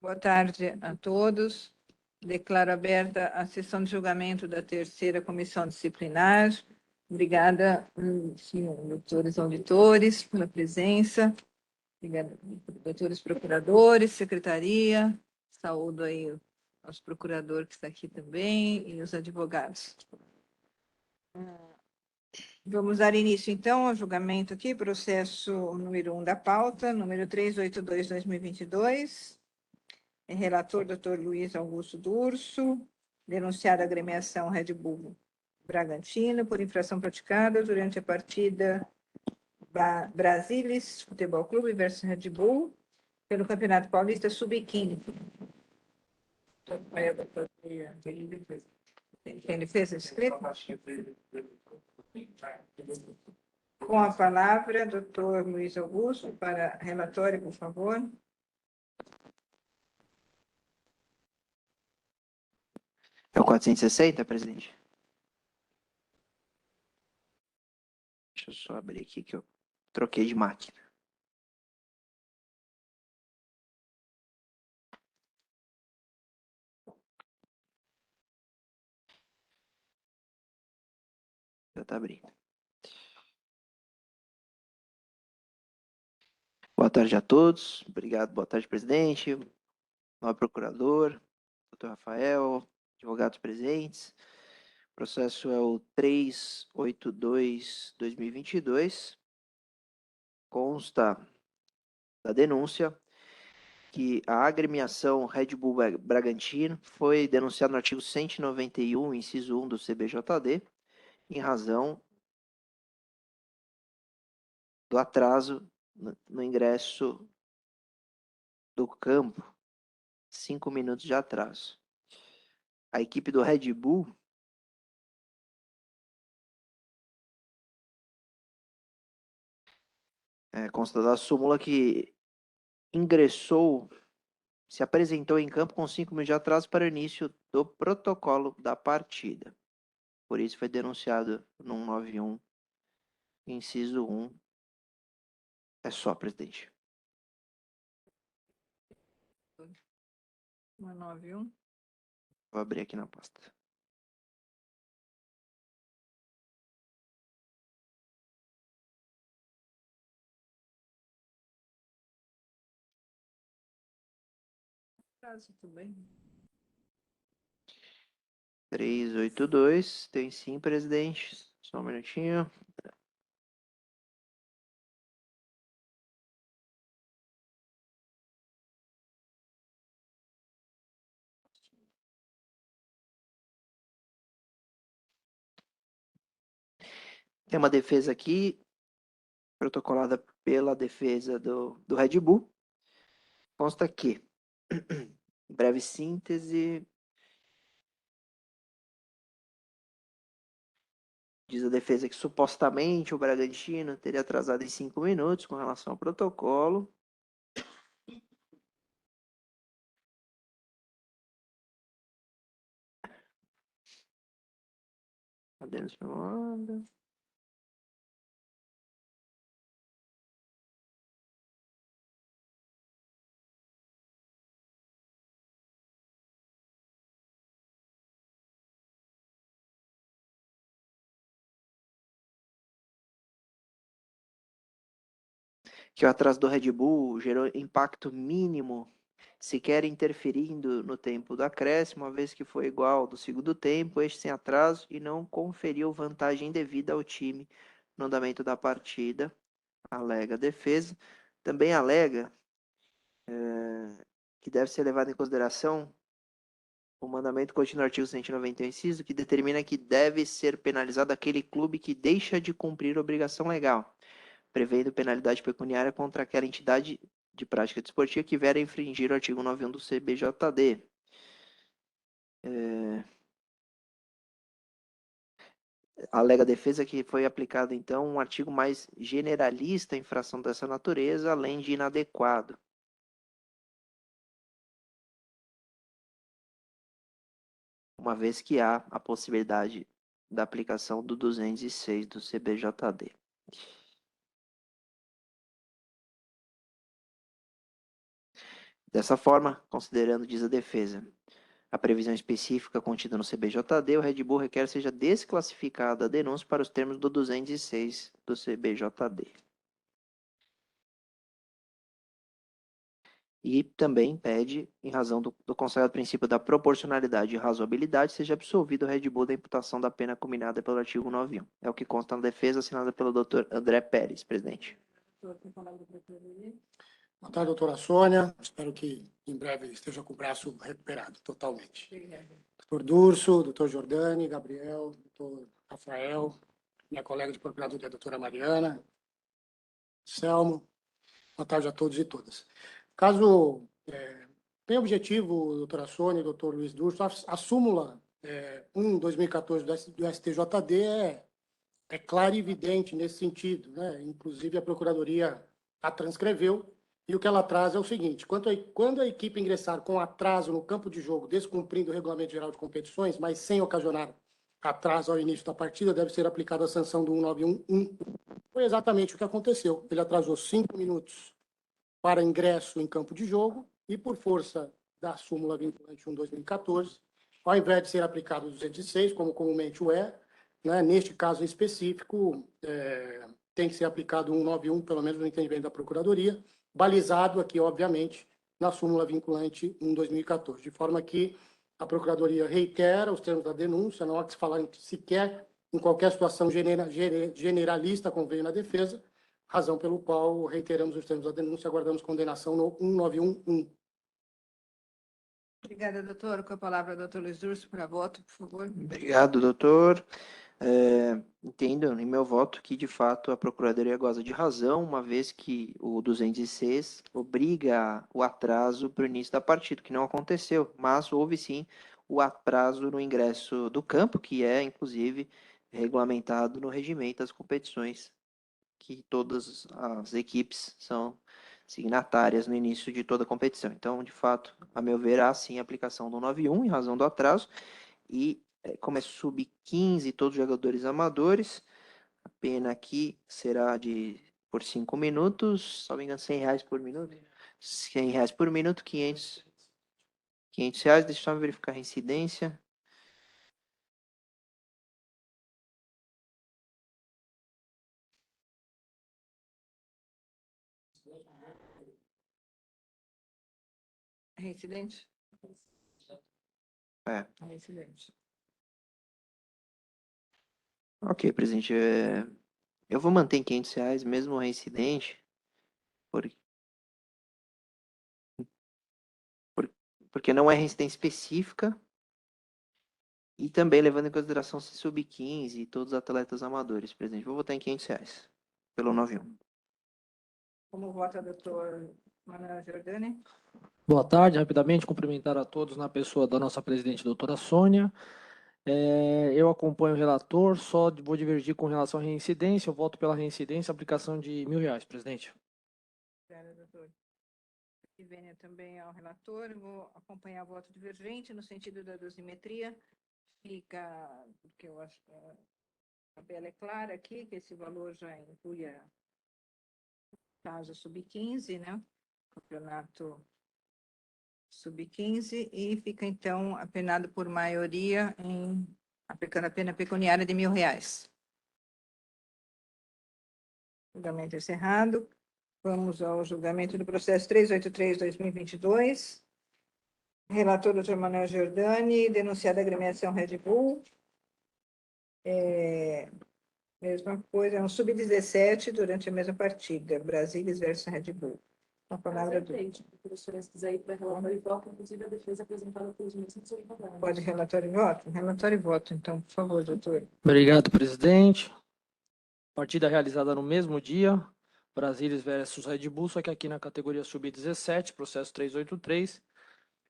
Boa tarde a todos. Declaro aberta a sessão de julgamento da terceira comissão disciplinar. Obrigada, senhor, doutores auditores, pela presença. Obrigada, doutores procuradores, secretaria. Saúdo aí aos procuradores que está aqui também e os advogados. Vamos dar início, então, ao julgamento aqui, processo número 1 da pauta, número 382/2022. Relator, doutor Luiz Augusto Durso, denunciada a agremiação Red Bull Bragantino por infração praticada durante a partida Brasilis Futebol Clube versus Red Bull pelo Campeonato Paulista Sub-15. Tem defesa escrita? Com a palavra, doutor Luiz Augusto, para relatório, por favor. É o 460, presidente? Deixa eu só abrir aqui que eu troquei de máquina. Já está abrindo. Boa tarde a todos. Obrigado. Boa tarde, presidente. Novo procurador, doutor Rafael, advogados presentes. O processo é o 382/2022. Consta da denúncia que a agremiação Red Bull Bragantino foi denunciada no artigo 191, inciso 1 do CBJD, em razão do atraso no ingresso do campo, 5 minutos de atraso. A equipe do Red Bull consta da súmula que ingressou, se apresentou em campo com 5 minutos de atraso para o início do protocolo da partida. Por isso foi denunciado no 191, inciso 1. É só, presidente. 191. Vou abrir aqui na pasta. Tudo bem. 382, tem sim, presidente. Só um minutinho. Tem uma defesa aqui, protocolada pela defesa do Red Bull. Consta que, breve síntese, diz a defesa que supostamente o Bragantino teria atrasado em 5 minutos com relação ao protocolo. Adendo chamada. Que o atraso do Red Bull gerou impacto mínimo, sequer interferindo no tempo do acréscimo, uma vez que foi igual ao do segundo tempo, este sem atraso, e não conferiu vantagem devida ao time no andamento da partida, alega a defesa. Também alega que deve ser levado em consideração o mandamento contido no artigo 191, inciso, que determina que deve ser penalizado aquele clube que deixa de cumprir obrigação legal, prevendo penalidade pecuniária contra aquela entidade de prática desportiva que vier a infringir o artigo 91 do CBJD. Alega a defesa que foi aplicado, então, um artigo mais generalista em infração dessa natureza, além de inadequado. Uma vez que há a possibilidade da aplicação do 206 do CBJD. Dessa forma, considerando, diz a defesa, a previsão específica contida no CBJD, o Red Bull requer seja desclassificada a denúncia para os termos do 206 do CBJD. E também pede, em razão do considerado princípio da proporcionalidade e razoabilidade, seja absolvido o Red Bull da imputação da pena combinada pelo artigo 91. É o que consta na defesa, assinada pelo Dr. André Pérez, presidente. Boa tarde, doutora Sônia. Espero que em breve esteja com o braço recuperado totalmente. Doutor Durso, doutor Jordani, Gabriel, doutor Rafael, minha colega de procuradoria, doutora Mariana, Selmo. Boa tarde a todos e todas. Caso tenha objetivo, doutora Sônia e doutor Luiz Durso, a súmula 1/2014 do STJD é clara e evidente nesse sentido, né? Inclusive, a Procuradoria a transcreveu, e o que ela traz é o seguinte: quando a equipe ingressar com atraso no campo de jogo, descumprindo o Regulamento Geral de Competições, mas sem ocasionar atraso ao início da partida, deve ser aplicada a sanção do 191. Foi exatamente o que aconteceu. Ele atrasou 5 minutos para ingresso em campo de jogo e, por força da súmula vinculante 1/2014, ao invés de ser aplicado o 206, como comumente o é, né, neste caso específico, tem que ser aplicado o 191, pelo menos no entendimento da Procuradoria, balizado aqui, obviamente, na súmula vinculante 1/2014, de forma que a Procuradoria reitera os termos da denúncia, não há que se falar sequer em qualquer situação generalista, como veio na defesa, razão pelo qual reiteramos os termos da denúncia e aguardamos condenação no 191.1. Obrigada, doutor. Com a palavra, doutor Luiz Durso, para voto, por favor. Obrigado, doutor. Entendo em meu voto que, de fato, a Procuradoria goza de razão, uma vez que o 206 obriga o atraso para o início da partida, que não aconteceu, mas houve sim o atraso no ingresso do campo, que é, inclusive, regulamentado no regimento das competições, que todas as equipes são signatárias no início de toda a competição. Então, de fato, a meu ver, há sim a aplicação do 91 em razão do atraso, e como é sub-15, todos os jogadores amadores, a pena aqui será por 5 minutos, só me engano, R$ 100 por minuto. R$ 100 por minuto, 500 reais. Deixa eu só verificar a reincidência. Reincidente? É. Reincidente. Ok, presidente. Eu vou manter em R$ 500, mesmo o reincidente, porque não é reincidência específica, e também levando em consideração se sub-15 e todos os atletas amadores, presidente. Vou votar em R$ 500 pelo 91. Como vota, doutor Manuel Jordani? Boa tarde, rapidamente cumprimentar a todos na pessoa da nossa presidente, doutora Sônia. Eu acompanho o relator, só vou divergir com relação à reincidência, eu voto pela reincidência, aplicação de R$ 1.000, presidente. Obrigada, doutor. E venha também ao relator, eu vou acompanhar o voto divergente no sentido da dosimetria. Fica, porque eu acho que a tabela é clara aqui, que esse valor já inclui a caso sub-15, né? Campeonato sub-15, e fica, então, apenado por maioria aplicando a pena pecuniária de R$ 1.000. Julgamento encerrado. Vamos ao julgamento do processo 383/2022. Relator, doutor Manuel Giordani, denunciada a agremiação Red Bull. Mesma coisa, é um sub-17 durante a mesma partida, Brasília versus Red Bull. A palavra do... Se quiser ir para relatório e voto, inclusive a defesa apresentada pelos mesmos advogados. Pode relatório e voto? Relatório e voto, então, por favor, doutor. Obrigado, presidente. Partida realizada no mesmo dia, Brasília versus Red Bull, só que aqui na categoria sub-17, processo 383,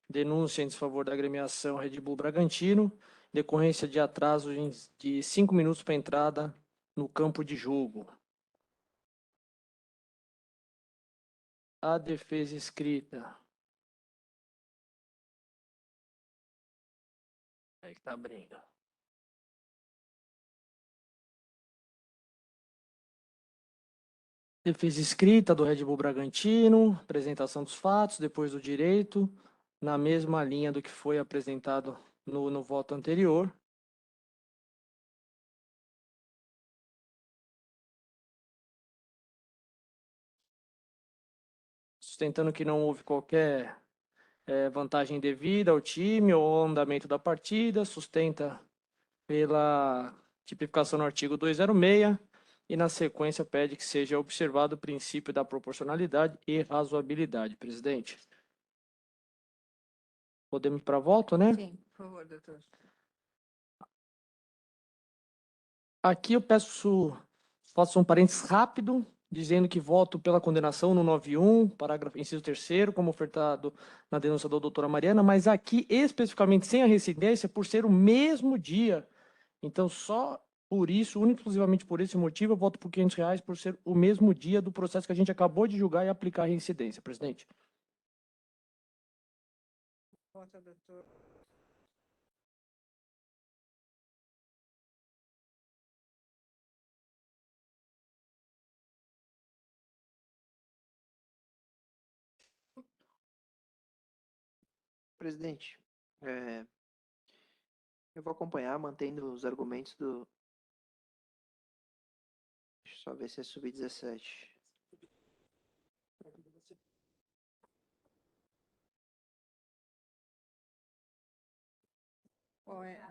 denúncia em desfavor da agremiação Red Bull Bragantino, decorrência de atraso de 5 minutos para entrada no campo de jogo. A defesa escrita. Aí que tá abrindo. Defesa escrita do Red Bull Bragantino, apresentação dos fatos, depois do direito, na mesma linha do que foi apresentado no voto anterior. Sustentando que não houve qualquer vantagem devida ao time ou ao andamento da partida, sustenta pela tipificação no artigo 206 e, na sequência, pede que seja observado o princípio da proporcionalidade e razoabilidade. Presidente. Podemos ir para voto, né? Sim, por favor, doutor. Aqui eu faço um parênteses rápido, dizendo que voto pela condenação no 91, parágrafo, inciso 3º, como ofertado na denúncia da doutora Mariana, mas aqui especificamente sem a reincidência, por ser o mesmo dia. Então, só por isso, único e exclusivamente por esse motivo, eu voto por R$500 por ser o mesmo dia do processo que a gente acabou de julgar e aplicar a reincidência, presidente. Vota, doutor. Presidente, eu vou acompanhar, mantendo os argumentos do... Deixa eu só ver se é sub-17. Qual é?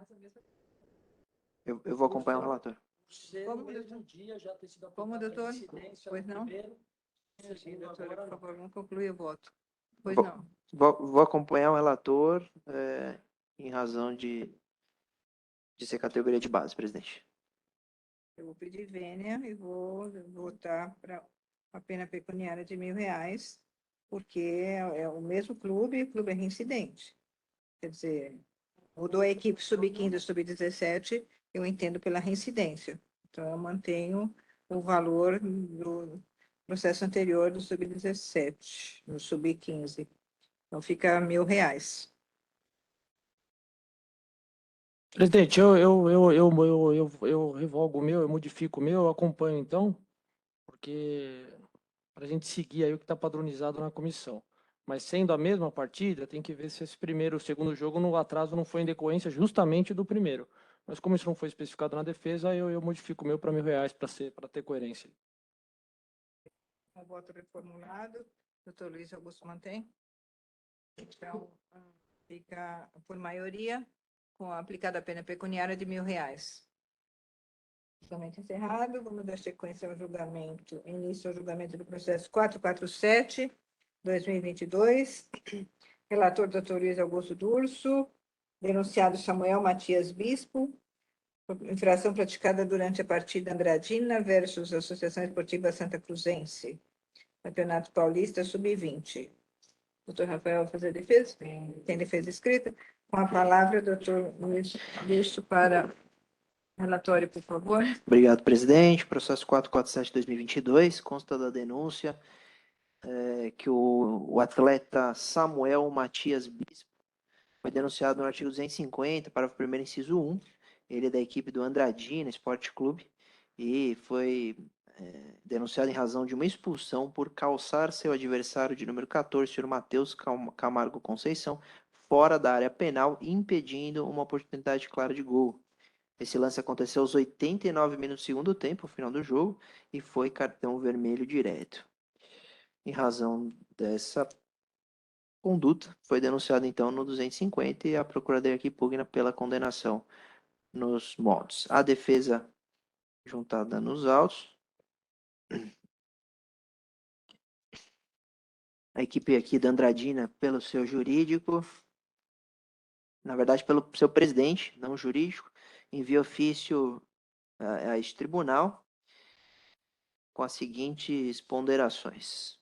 Eu vou acompanhar o relator. Como, doutor? Como, doutor? Pois não? Sim, doutor, por favor, vamos concluir o voto. Pois Bom, não. Vou acompanhar o relator em razão de ser categoria de base, presidente. Eu vou pedir vênia e vou votar para a pena pecuniária de R$1.000, porque é o mesmo clube, o clube é reincidente. Quer dizer, mudou a equipe sub-15 e sub-17, eu entendo pela reincidência. Então, eu mantenho o valor do processo anterior do sub-17, no sub-15. Então, fica R$1.000. Presidente, eu revogo o meu, eu modifico o meu, eu acompanho então, porque para a gente seguir aí o que está padronizado na comissão. Mas sendo a mesma partida, tem que ver se esse primeiro, o segundo jogo, no atraso não foi em decorrência justamente do primeiro. Mas como isso não foi especificado na defesa, eu modifico o meu para R$1.000 para ter coerência. Um voto reformulado. Doutor Luiz Augusto mantém? Então, fica por maioria, com a aplicada a pena pecuniária de R$1.000. Julgamento encerrado. Vamos dar sequência ao julgamento. Início ao julgamento do processo 447/2022. Relator, doutor Luiz Augusto Durso. Denunciado Samuel Matias Bispo. Infração praticada durante a partida Andradina versus Associação Esportiva Santa Cruzense. Campeonato Paulista Sub-20. Doutor Rafael, fazer a defesa? Tem defesa escrita? Com a palavra, doutor Luiz Durso, para relatório, por favor. Obrigado, presidente. Processo 447/2022, consta da denúncia que o atleta Samuel Matias Bispo foi denunciado no artigo 250, parágrafo 1º, inciso 1. Ele é da equipe do Andradina Esporte Clube e foi denunciado em razão de uma expulsão por calçar seu adversário de número 14, senhor Matheus Camargo Conceição, fora da área penal, impedindo uma oportunidade clara de gol. Esse lance aconteceu aos 89 minutos do segundo tempo, no final do jogo, e foi cartão vermelho direto. Em razão dessa conduta, foi denunciado então no 250 e a Procuradoria aqui pugna pela condenação nos modos. A defesa juntada nos autos. A equipe aqui da Andradina, pelo seu jurídico, na verdade pelo seu presidente, não jurídico, envia ofício a este tribunal com as seguintes ponderações.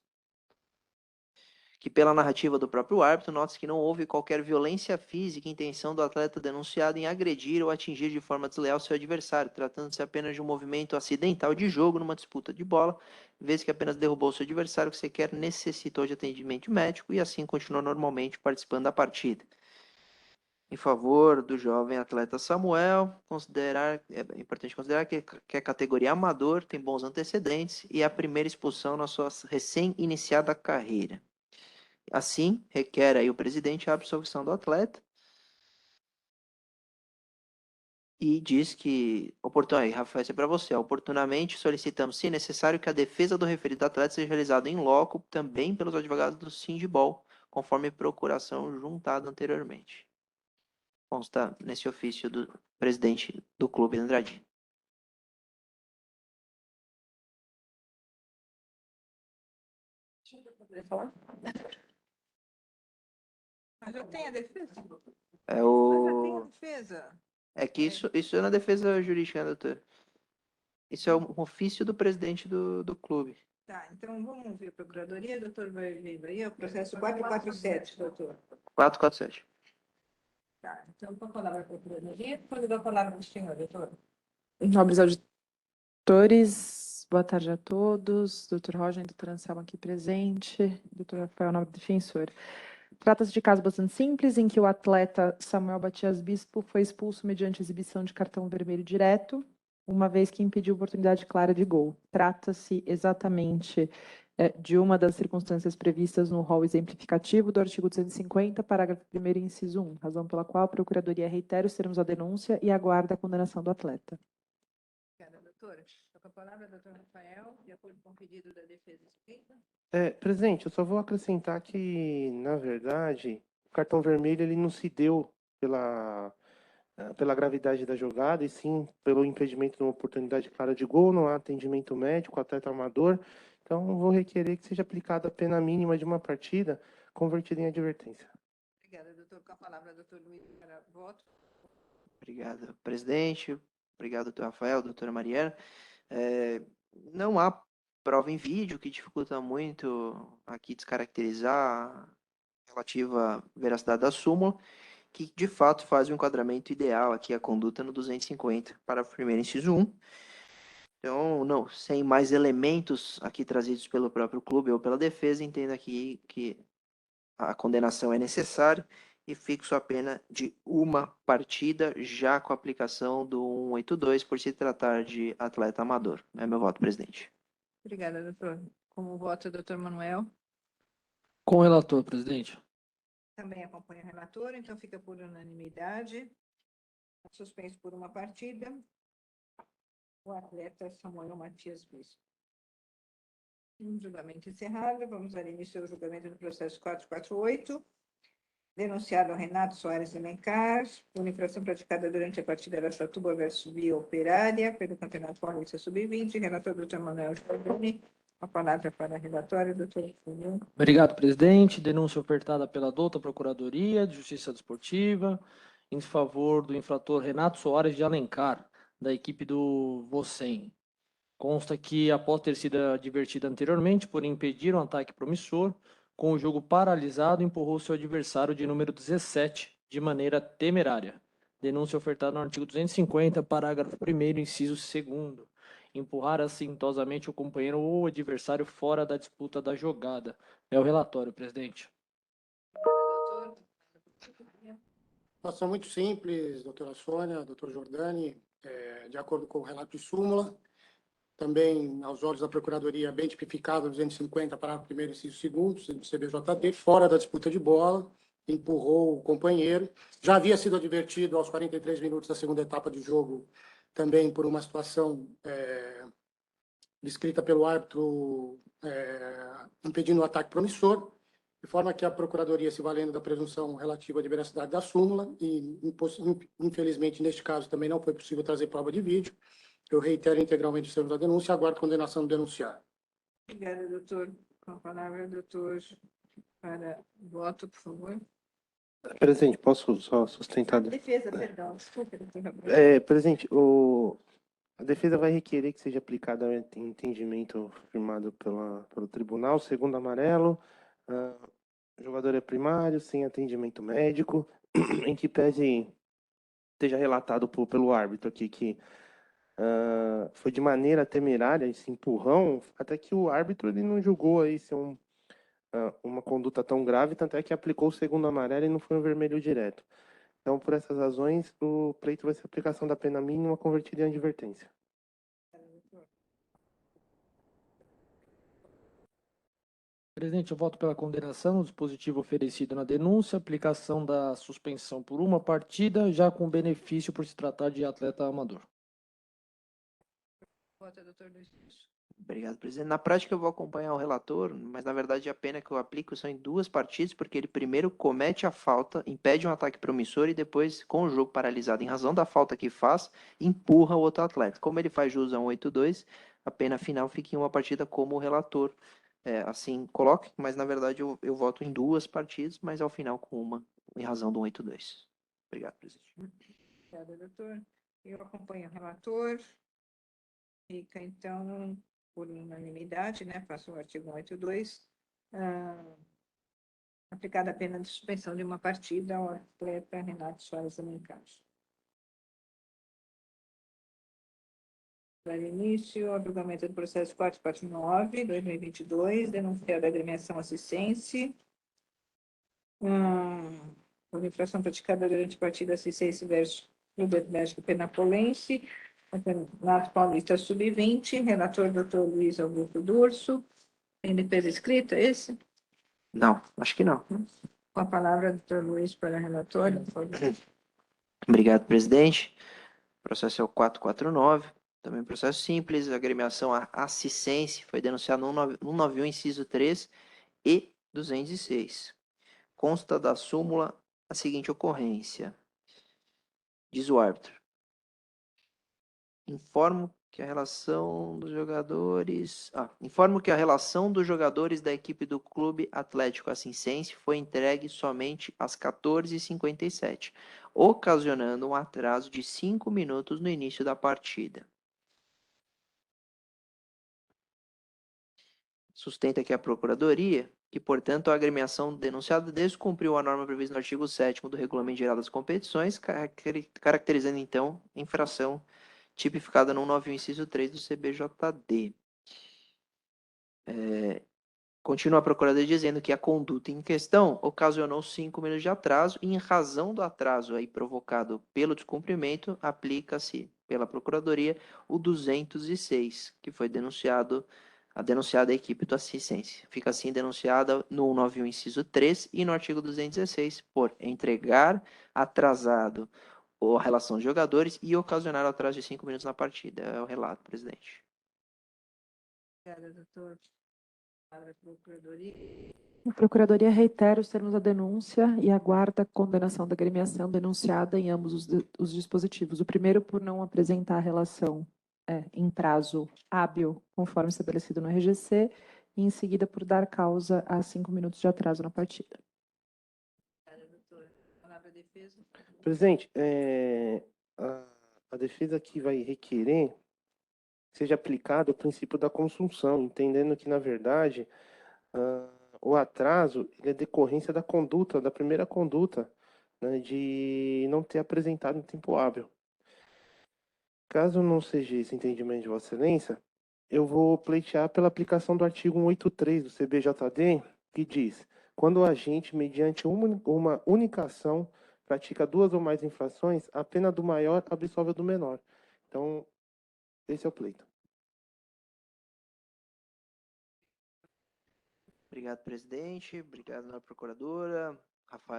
Que pela narrativa do próprio árbitro, nota-se que não houve qualquer violência física e intenção do atleta denunciado em agredir ou atingir de forma desleal seu adversário, tratando-se apenas de um movimento acidental de jogo numa disputa de bola, vez que apenas derrubou seu adversário que sequer necessitou de atendimento médico e assim continuou normalmente participando da partida. em favor do jovem atleta Samuel. É importante considerar que é categoria amador, tem bons antecedentes e é a primeira expulsão na sua recém-iniciada carreira. Assim, requer aí o presidente a absolvição do atleta e diz que, aí, Rafael, isso é para você, oportunamente solicitamos, se necessário, que a defesa do referido atleta seja realizada em loco também pelos advogados do Sindibol, conforme procuração juntada anteriormente. Consta nesse ofício do presidente do clube, Andrade. Poderia falar? Mas já tem a defesa. É Mas já tem a o... defesa. É que isso é na defesa jurídica, né, doutor? Isso é um ofício do presidente do clube. Tá, então vamos ouvir a Procuradoria, doutor Varley, aí é o processo 447, doutor. 447. Tá, então com a palavra a Procuradoria, depois eu dou a palavra ao senhor, doutor. Nobres auditores, boa tarde a todos. Doutor Roger e doutor Anselmo aqui presente. Doutor Rafael, nobre defensor. Trata-se de caso bastante simples, em que o atleta Samuel Batias Bispo foi expulso mediante exibição de cartão vermelho direto, uma vez que impediu oportunidade clara de gol. Trata-se exatamente de uma das circunstâncias previstas no rol exemplificativo do artigo 250, parágrafo 1º, inciso 1, razão pela qual a Procuradoria reitera os termos da denúncia e aguarda a condenação do atleta. Obrigada, doutora. Estou com a palavra, doutor Rafael, de acordo com o pedido da defesa escrita. Presidente, eu só vou acrescentar que, na verdade, o cartão vermelho ele não se deu pela gravidade da jogada, e sim pelo impedimento de uma oportunidade clara de gol, não há atendimento médico, atleta amador. Então, eu vou requerer que seja aplicada a pena mínima de uma partida, convertida em advertência. Obrigada, doutor. Com a palavra, doutor Luiz, para voto. Obrigado, presidente. Obrigado, doutor Rafael, doutora Mariana. Não há prova em vídeo, que dificulta muito aqui descaracterizar relativa à veracidade da súmula, que de fato faz o enquadramento ideal aqui, a conduta no 250, para o primeiro inciso 1. Então, não, sem mais elementos aqui trazidos pelo próprio clube ou pela defesa, entendo aqui que a condenação é necessária e fixo a pena de uma partida, já com a aplicação do 182, por se tratar de atleta amador. É meu voto, presidente. Obrigada, doutor. Como voto, doutor Manuel. Com o relator, presidente. Também acompanha o relator, então fica por unanimidade. Suspenso por uma partida. O atleta Samuel Matias Bispo. Julgamento encerrado. Vamos dar início ao julgamento do processo 448. Denunciado Renato Soares Alencar, por infração praticada durante a partida Araçatuba versus Via Operária, pelo Campeonato Paulista Sub-20. Relator doutor Manuel Giordani. A palavra para a relatória, doutor Fulvio. Obrigado, presidente. Denúncia ofertada pela douta Procuradoria de Justiça Desportiva em favor do infrator Renato Soares de Alencar, da equipe do Vocem. Consta que, após ter sido advertido anteriormente por impedir um ataque promissor, com o jogo paralisado, empurrou seu adversário de número 17 de maneira temerária. Denúncia ofertada no artigo 250, parágrafo 1º, inciso 2º. Empurrar assintosamente o companheiro ou adversário fora da disputa da jogada. É o relatório, presidente. Doutor. Situação muito simples, doutora Sônia, doutor Giordani, de acordo com o relato de súmula, também, aos olhos da Procuradoria, bem tipificado, 250, parágrafo 1º, inciso 2º, do CBJD, fora da disputa de bola, empurrou o companheiro. Já havia sido advertido aos 43 minutos da segunda etapa de jogo, também por uma situação descrita pelo árbitro, impedindo o ataque promissor, de forma que a Procuradoria, se valendo da presunção relativa de veracidade da súmula, e infelizmente neste caso também não foi possível trazer prova de vídeo, eu reitero integralmente os termos da denúncia e aguardo a condenação do denunciado. Obrigada, doutor. Com a palavra, doutor, para voto, por favor. Presidente, posso só sustentar? Defesa, perdão. Desculpa, doutor Gabriel. Presidente, a defesa vai requerer que seja aplicado o entendimento firmado pelo tribunal, segundo amarelo, o jogador é primário, sem atendimento médico, em que pese seja relatado pelo árbitro aqui que foi de maneira temerária esse empurrão, até que o árbitro ele não julgou aí ser uma conduta tão grave, tanto é que aplicou o segundo amarelo e não foi um vermelho direto. Então, por essas razões, o pleito vai ser a aplicação da pena mínima convertida em advertência. Presidente, eu voto pela condenação do dispositivo oferecido na denúncia, aplicação da suspensão por uma partida, já com benefício por se tratar de atleta amador. Vota, doutor Luiz. Obrigado, presidente. Na prática, eu vou acompanhar o relator, mas na verdade a pena que eu aplico são em 2 partidas, porque ele primeiro comete a falta, impede um ataque promissor e depois, com o jogo paralisado em razão da falta que faz, empurra o outro atleta. Como ele faz jus a 182, a pena final fica em uma partida como o relator assim coloque, mas na verdade eu voto em 2 partidas, mas ao final com uma, em razão do 182. Obrigado, presidente. Obrigada, doutor. Eu acompanho o relator. Fica, então, por unanimidade, né? Passa o artigo 182. Aplicada a pena de suspensão de uma partida ao atleta Renato Soares Alencar. Dar início ao julgamento do processo 449, 2022, denunciado a agremiação Assistense, por infração praticada durante a partida Assistense versus Clube Atlético Penapolense, Campeonato Paulista Sub-20, relator doutor Luiz Augusto Durso. Tem defesa escrita, esse? Não, acho que não. Com a palavra, doutor Luiz, para a relatora, por favor. Obrigado, presidente. O processo é o 449, também processo simples, agremiação Assistense, foi denunciado no 191, inciso 3 e 206. Consta da súmula a seguinte ocorrência. Diz o árbitro. Informo que a relação dos jogadores da equipe do Clube Atlético Assincense foi entregue somente às 14h57, ocasionando um atraso de 5 minutos no início da partida. Sustenta que a Procuradoria, que, portanto, a agremiação denunciada descumpriu a norma prevista no artigo 7º do Regulamento Geral das Competições, caracterizando, então, infração tipificada no 191, inciso 3 do CBJD. Continua a Procuradoria dizendo que a conduta em questão ocasionou 5 minutos de atraso e, em razão do atraso aí provocado pelo descumprimento, aplica-se pela Procuradoria o 206, que foi a denunciada equipe do Assistense. Fica assim denunciada no 191, inciso 3 e no artigo 216 por entregar atrasado a relação de jogadores e ocasionar atraso de 5 minutos na partida. É o relato, presidente. Obrigada, doutor. Palavra para a Procuradoria. A Procuradoria reitera os termos da denúncia e aguarda a condenação da agremiação denunciada em ambos os dispositivos. O primeiro por não apresentar a relação em prazo hábil, conforme estabelecido no RGC, e em seguida por dar causa a 5 minutos de atraso na partida. Obrigada, doutor. Palavra à defesa. Presidente, a defesa aqui vai requerer que seja aplicado o princípio da consunção, entendendo que, na verdade, o atraso ele é decorrência da conduta, da primeira conduta, né, de não ter apresentado em tempo hábil. Caso não seja esse entendimento de Vossa Excelência, eu vou pleitear pela aplicação do artigo 183 do CBJD, que diz: quando o agente, mediante uma única ação, pratica 2 ou mais infrações, a pena do maior absolve a do menor. Então, esse é o pleito. Obrigado, presidente. Obrigado, senhora procuradora.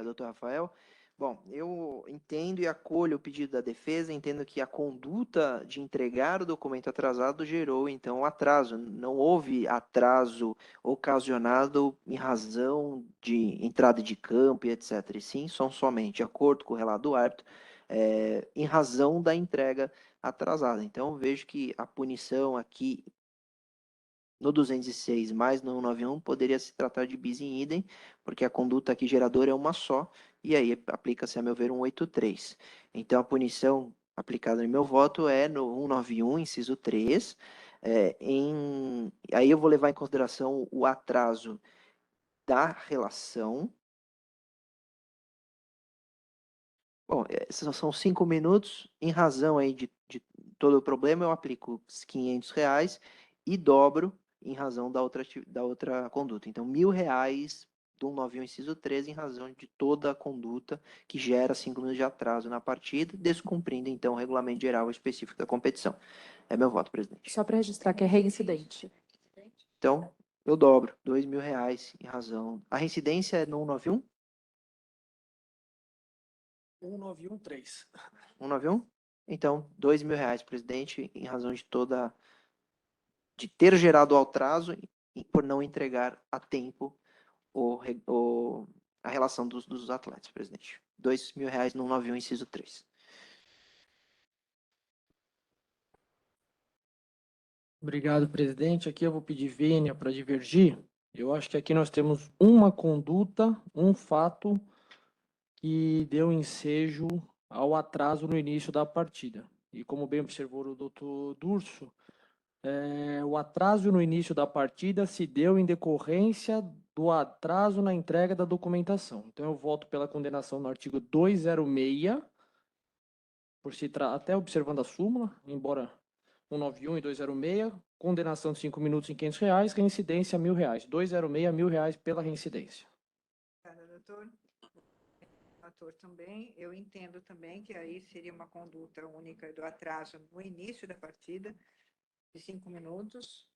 Doutor Rafael. Bom, eu entendo e acolho o pedido da defesa, entendo que a conduta de entregar o documento atrasado gerou, então, o atraso. Não houve atraso ocasionado em razão de entrada de campo e etc. E sim, são somente, de acordo com o relato do árbitro, em razão da entrega atrasada. Então, vejo que a punição aqui no 206 mais no 191 poderia se tratar de bis in idem, porque a conduta aqui geradora é uma só, e aí aplica-se, a meu ver, 183. Então, a punição aplicada no meu voto é no 191, inciso 3. Aí eu vou levar em consideração o atraso da relação. Bom, são 5 minutos, em razão aí de todo o problema, eu aplico os R$ 500 e dobro em razão da outra conduta. Então, R$ 1.000 do 191, inciso 13, em razão de toda a conduta que gera 5 minutos de atraso na partida, descumprindo, então, o regulamento geral específico da competição. É meu voto, presidente. Só para registrar que é reincidente. Então, eu dobro, R$ 2.000 em razão... A reincidência é no 191? 1913. 191? Então, R$ 2.000, presidente, em razão de ter gerado o atraso e por não entregar a tempo a relação dos atletas, presidente. R$ 2.000 no 191, inciso 3. Obrigado, presidente. Aqui eu vou pedir vênia para divergir. Eu acho que aqui nós temos uma conduta, um fato que deu ensejo ao atraso no início da partida. E como bem observou o doutor Durso, o atraso no início da partida se deu em decorrência do atraso na entrega da documentação. Então eu voto pela condenação no artigo 206, até observando a súmula, embora 191 e 206, condenação de 5 minutos em R$ 500, reincidência R$ 1.000. 206, R$ 1.000 pela reincidência. Obrigada, doutor. Relator também. Eu entendo também que aí seria uma conduta única do atraso no início da partida, de 5 minutos.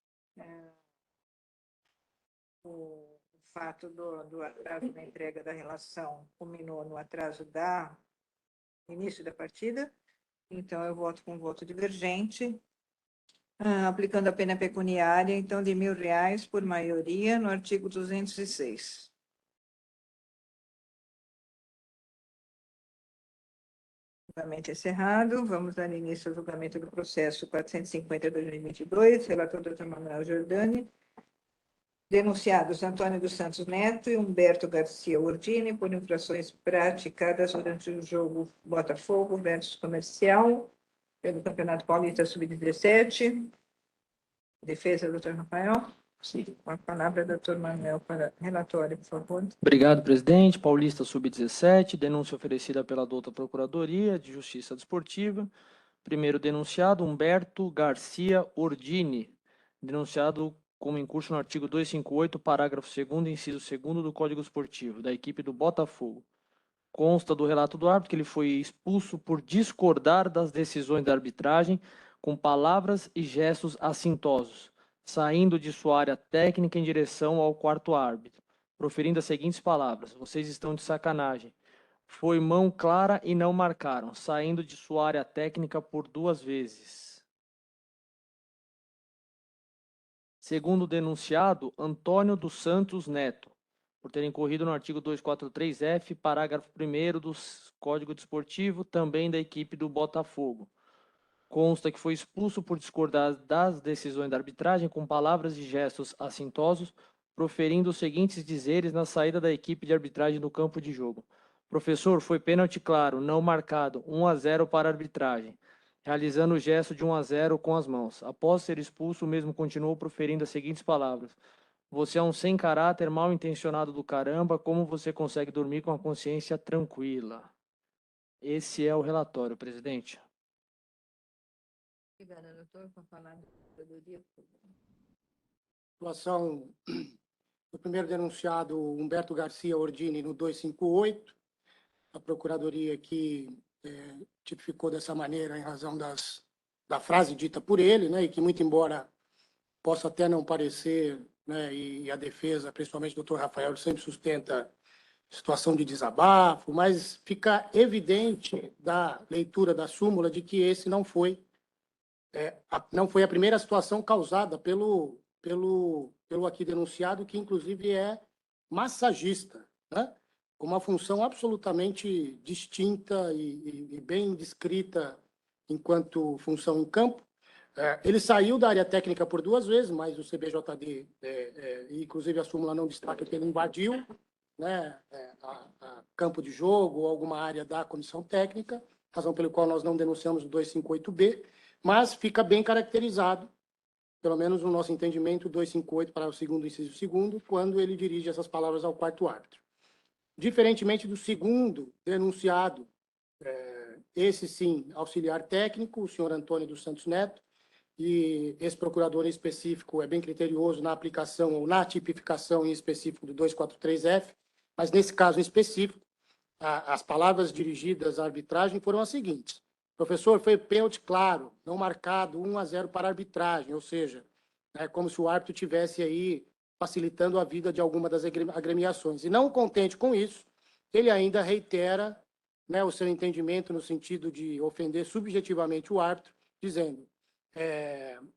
O fato do atraso na entrega da relação culminou no atraso do início da partida. Então, eu voto com voto divergente, aplicando a pena pecuniária, então, de R$ 1.000 por maioria, no artigo 206. Julgamento encerrado. Vamos dar início ao julgamento do processo 450/2022. Relator Dr. Manuel Giordani. Denunciados Antônio dos Santos Neto e Humberto Garcia Ordini por infrações praticadas durante o jogo Botafogo versus Comercial pelo Campeonato Paulista Sub-17. Defesa, doutor Rafael. Sim. Com a palavra, doutor Manuel, para relatório, por favor. Obrigado, presidente. Paulista Sub-17, denúncia oferecida pela douta Procuradoria de Justiça Desportiva. Primeiro denunciado, Humberto Garcia Ordini, denunciado como incurso no artigo 258, parágrafo 2º, inciso 2º do Código Esportivo, da equipe do Botafogo. Consta do relato do árbitro que ele foi expulso por discordar das decisões da arbitragem com palavras e gestos assintosos, saindo de sua área técnica em direção ao quarto árbitro, proferindo as seguintes palavras: vocês estão de sacanagem. Foi mão clara e não marcaram, saindo de sua área técnica por 2 vezes. Segundo o denunciado, Antônio dos Santos Neto, por ter incorrido no artigo 243-F, parágrafo 1º do Código Desportivo, também da equipe do Botafogo. Consta que foi expulso por discordar das decisões da arbitragem com palavras e gestos assintosos, proferindo os seguintes dizeres na saída da equipe de arbitragem do campo de jogo: professor, foi pênalti claro, não marcado, 1-0 para a arbitragem. Realizando o gesto de 1-0 com as mãos. Após ser expulso, o mesmo continuou proferindo as seguintes palavras: você é um sem caráter, mal intencionado do caramba, como você consegue dormir com a consciência tranquila? Esse é o relatório, presidente. Obrigada, doutor. Com a palavra, Procuradoria. Situação do primeiro denunciado, Humberto Garcia Ordini, no 258. A Procuradoria aqui tipificou dessa maneira em razão da frase dita por ele, né, e que, muito embora possa até não parecer, né, e a defesa, principalmente o doutor Rafael, sempre sustenta situação de desabafo, mas fica evidente da leitura da súmula de que esse não foi a primeira situação causada pelo aqui denunciado, que inclusive é massagista, né? Com uma função absolutamente distinta e bem descrita enquanto função em campo. Ele saiu da área técnica por 2 vezes, mas o CBJD, inclusive a súmula não destaca que ele invadiu, né, a campo de jogo ou alguma área da comissão técnica, razão pela qual nós não denunciamos o 258B, mas fica bem caracterizado, pelo menos no nosso entendimento, 258 para o segundo inciso segundo, quando ele dirige essas palavras ao quarto árbitro. Diferentemente do segundo denunciado, esse sim, auxiliar técnico, o senhor Antônio dos Santos Neto, e esse procurador em específico é bem criterioso na aplicação ou na tipificação em específico do 243F, mas nesse caso em específico, as palavras dirigidas à arbitragem foram as seguintes: professor, foi pênalti claro, não marcado, 1-0 para a arbitragem, ou seja, é como se o árbitro tivesse aí facilitando a vida de alguma das agremiações. E não contente com isso, ele ainda reitera, né, o seu entendimento no sentido de ofender subjetivamente o árbitro, dizendo: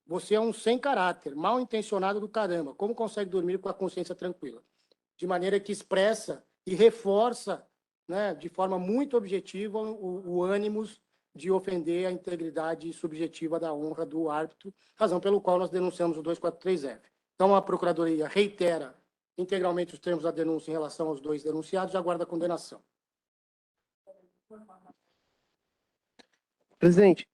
você é um sem caráter, mal intencionado do caramba, como consegue dormir com a consciência tranquila? De maneira que expressa e reforça, né, de forma muito objetiva o ânimos de ofender a integridade subjetiva da honra do árbitro, razão pelo qual nós denunciamos o 243F. Então, a Procuradoria reitera integralmente os termos da denúncia em relação aos dois denunciados e aguarda a condenação. Presidente,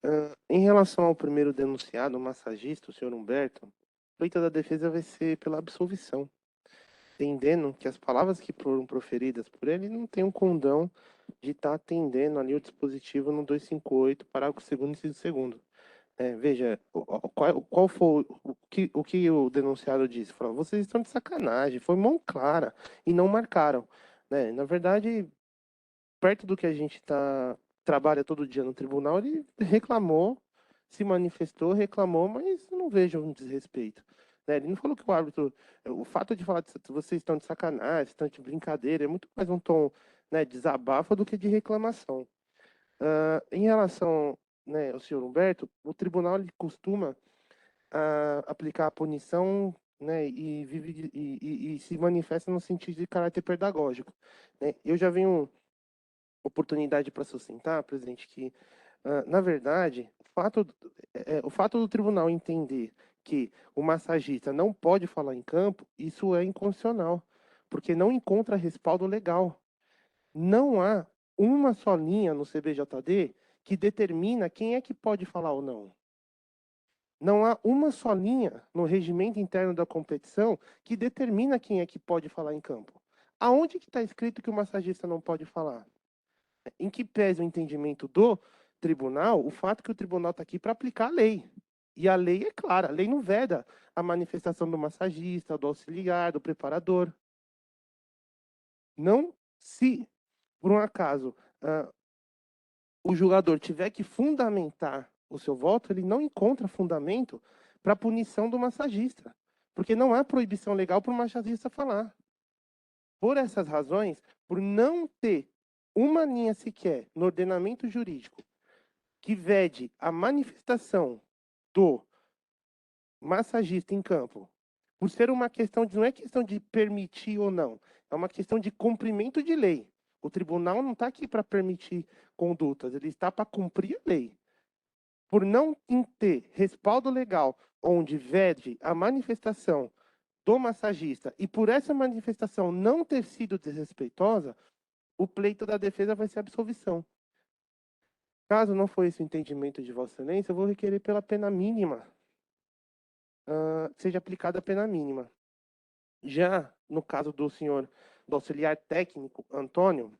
em relação ao primeiro denunciado, o massagista, o senhor Humberto, o pleito da defesa vai ser pela absolvição, entendendo que as palavras que foram proferidas por ele não tem um condão de estar atendendo ali o dispositivo no 258, parágrafo 2º, inciso 2º. Veja, qual foi o que o denunciado disse? Falou: vocês estão de sacanagem, foi mão clara e não marcaram. Na verdade, perto do que a gente trabalha todo dia no tribunal, ele reclamou, se manifestou, reclamou, mas não vejo um desrespeito. Ele não falou que o árbitro, o fato de falar que vocês estão de sacanagem, estão de brincadeira, é muito mais um tom, né, desabafa do que de reclamação. Em relação, né, ao senhor Humberto, o tribunal ele costuma aplicar a punição, né, e se manifesta no sentido de caráter pedagógico. Eu já venho oportunidade para sustentar, presidente, que, na verdade, o fato do tribunal entender que o massagista não pode falar em campo, isso é inconstitucional, porque não encontra respaldo legal. Não há uma só linha no CBJD que determina quem é que pode falar ou não. Não há uma só linha no regimento interno da competição que determina quem é que pode falar em campo. Aonde que está escrito que o massagista não pode falar? Em que pese o entendimento do tribunal, o fato que o tribunal está aqui para aplicar a lei. E a lei é clara, a lei não veda a manifestação do massagista, do auxiliar, do preparador. Não, se por um acaso o julgador tiver que fundamentar o seu voto, ele não encontra fundamento para a punição do massagista, porque não há proibição legal para o massagista falar. Por essas razões, por não ter uma linha sequer no ordenamento jurídico que vede a manifestação do massagista em campo, por ser uma questão de, não é questão de permitir ou não, é uma questão de cumprimento de lei. O tribunal não está aqui para permitir condutas, ele está para cumprir a lei. Por não ter respaldo legal onde vede a manifestação do massagista e por essa manifestação não ter sido desrespeitosa, o pleito da defesa vai ser absolvição. Caso não for esse o entendimento de Vossa Excelência, eu vou requerer pela pena mínima, seja aplicada a pena mínima. Já no caso do senhor, do auxiliar técnico Antônio,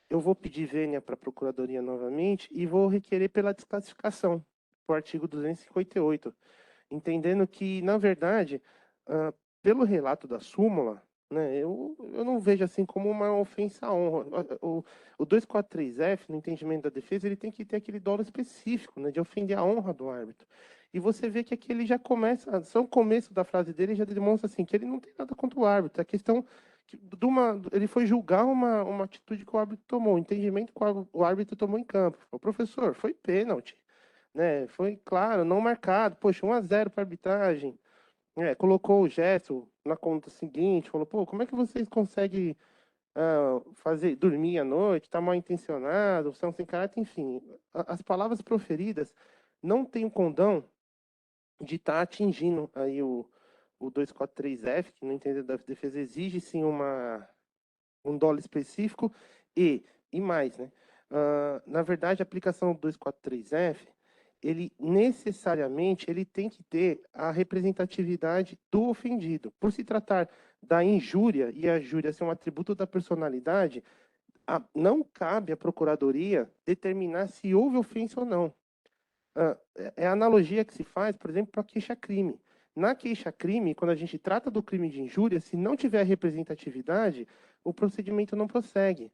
eu vou pedir vênia para a Procuradoria novamente e vou requerer pela desclassificação, por artigo 258, entendendo que, na verdade, pelo relato da súmula, né, eu não vejo assim como uma ofensa à honra. O 243F, no entendimento da defesa, ele tem que ter aquele dolo específico, né, de ofender a honra do árbitro. E você vê que aqui ele já começa, só o começo da frase dele já demonstra assim, que ele não tem nada contra o árbitro. A questão ele foi julgar uma atitude que o árbitro tomou, o entendimento que o árbitro tomou em campo. O professor, foi pênalti, né? Foi claro, não marcado. Poxa, 1-0 para a arbitragem. Colocou o gesto na conta seguinte, falou: pô, como é que vocês conseguem dormir à noite? Tá mal intencionado, são sem caráter, enfim. As palavras proferidas não têm o condão de estar atingindo aí o 243F, que no entendimento da defesa exige sim um dolo específico e mais, né? Na verdade, a aplicação do 243F, ele necessariamente ele tem que ter a representatividade do ofendido. Por se tratar da injúria e a injúria ser um atributo da personalidade, não cabe à Procuradoria determinar se houve ofensa ou não. É a analogia que se faz, por exemplo, para a queixa-crime. Na queixa-crime, quando a gente trata do crime de injúria, se não tiver representatividade, o procedimento não prossegue,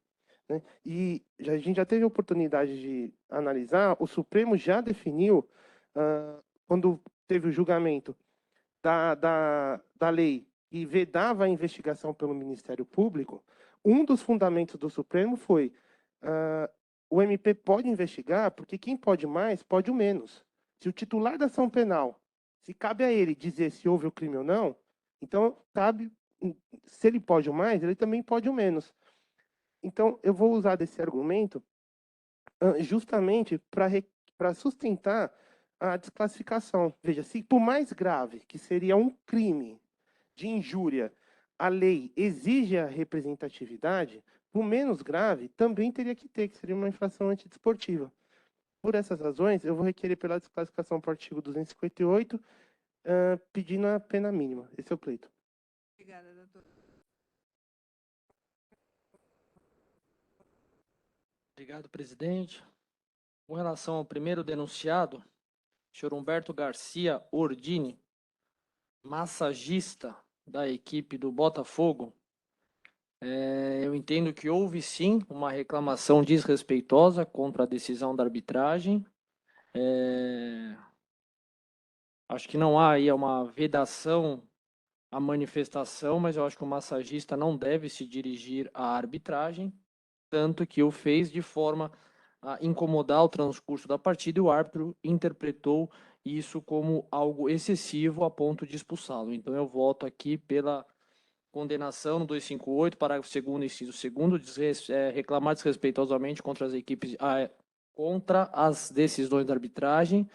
né? E a gente já teve a oportunidade de analisar, o Supremo já definiu, quando teve o julgamento da lei e vedava a investigação pelo Ministério Público, um dos fundamentos do Supremo foi o MP pode investigar porque quem pode mais, pode o menos. Se o titular da ação penal, se cabe a ele dizer se houve o crime ou não, então cabe, se ele pode o mais, ele também pode o menos. Então, eu vou usar desse argumento justamente para sustentar a desclassificação. Veja, se por mais grave que seria um crime de injúria, a lei exige a representatividade, por menos grave, também teria que ter, que seria uma infração antidesportiva. Por essas razões, eu vou requerer pela desclassificação para o artigo 258, pedindo a pena mínima. Esse é o pleito. Obrigada, doutor. Obrigado, presidente. Com relação ao primeiro denunciado, senhor Humberto Garcia Ordini, massagista da equipe do Botafogo, eu entendo que houve sim uma reclamação desrespeitosa contra a decisão da arbitragem. Acho que não há aí uma vedação à manifestação, mas eu acho que o massagista não deve se dirigir à arbitragem, tanto que o fez de forma a incomodar o transcurso da partida e o árbitro interpretou isso como algo excessivo a ponto de expulsá-lo. Então eu voto aqui pela condenação no 258, parágrafo 2º, inciso 2º, reclamar desrespeitosamente contra as equipes, contra as decisões da arbitragem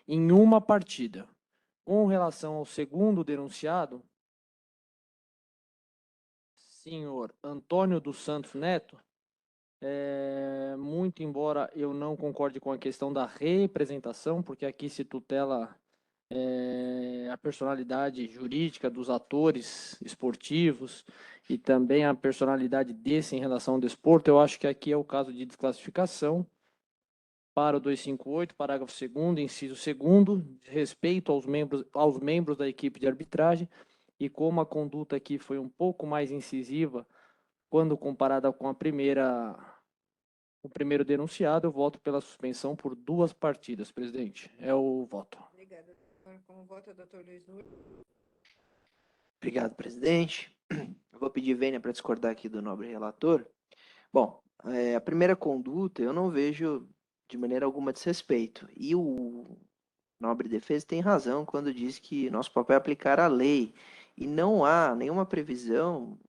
em uma partida. Com relação ao segundo denunciado, senhor Antônio dos Santos Neto, muito embora eu não concorde com a questão da representação, porque aqui se tutela a personalidade jurídica dos atores esportivos e também a personalidade desse em relação ao desporto, eu acho que aqui é o caso de desclassificação para o 258, parágrafo 2º, inciso 2º, de respeito aos membros da equipe de arbitragem, e como a conduta aqui foi um pouco mais incisiva quando comparada com o primeiro denunciado, eu voto pela suspensão por 2 partidas, presidente. É o voto. Obrigada, doutor. Como vota, doutor Luiz Nunes? Obrigado, presidente. Eu vou pedir vênia para discordar aqui do nobre relator. Bom, a primeira conduta eu não vejo de maneira alguma desrespeito. E o nobre defesa tem razão quando diz que nosso papel é aplicar a lei. E não há nenhuma previsão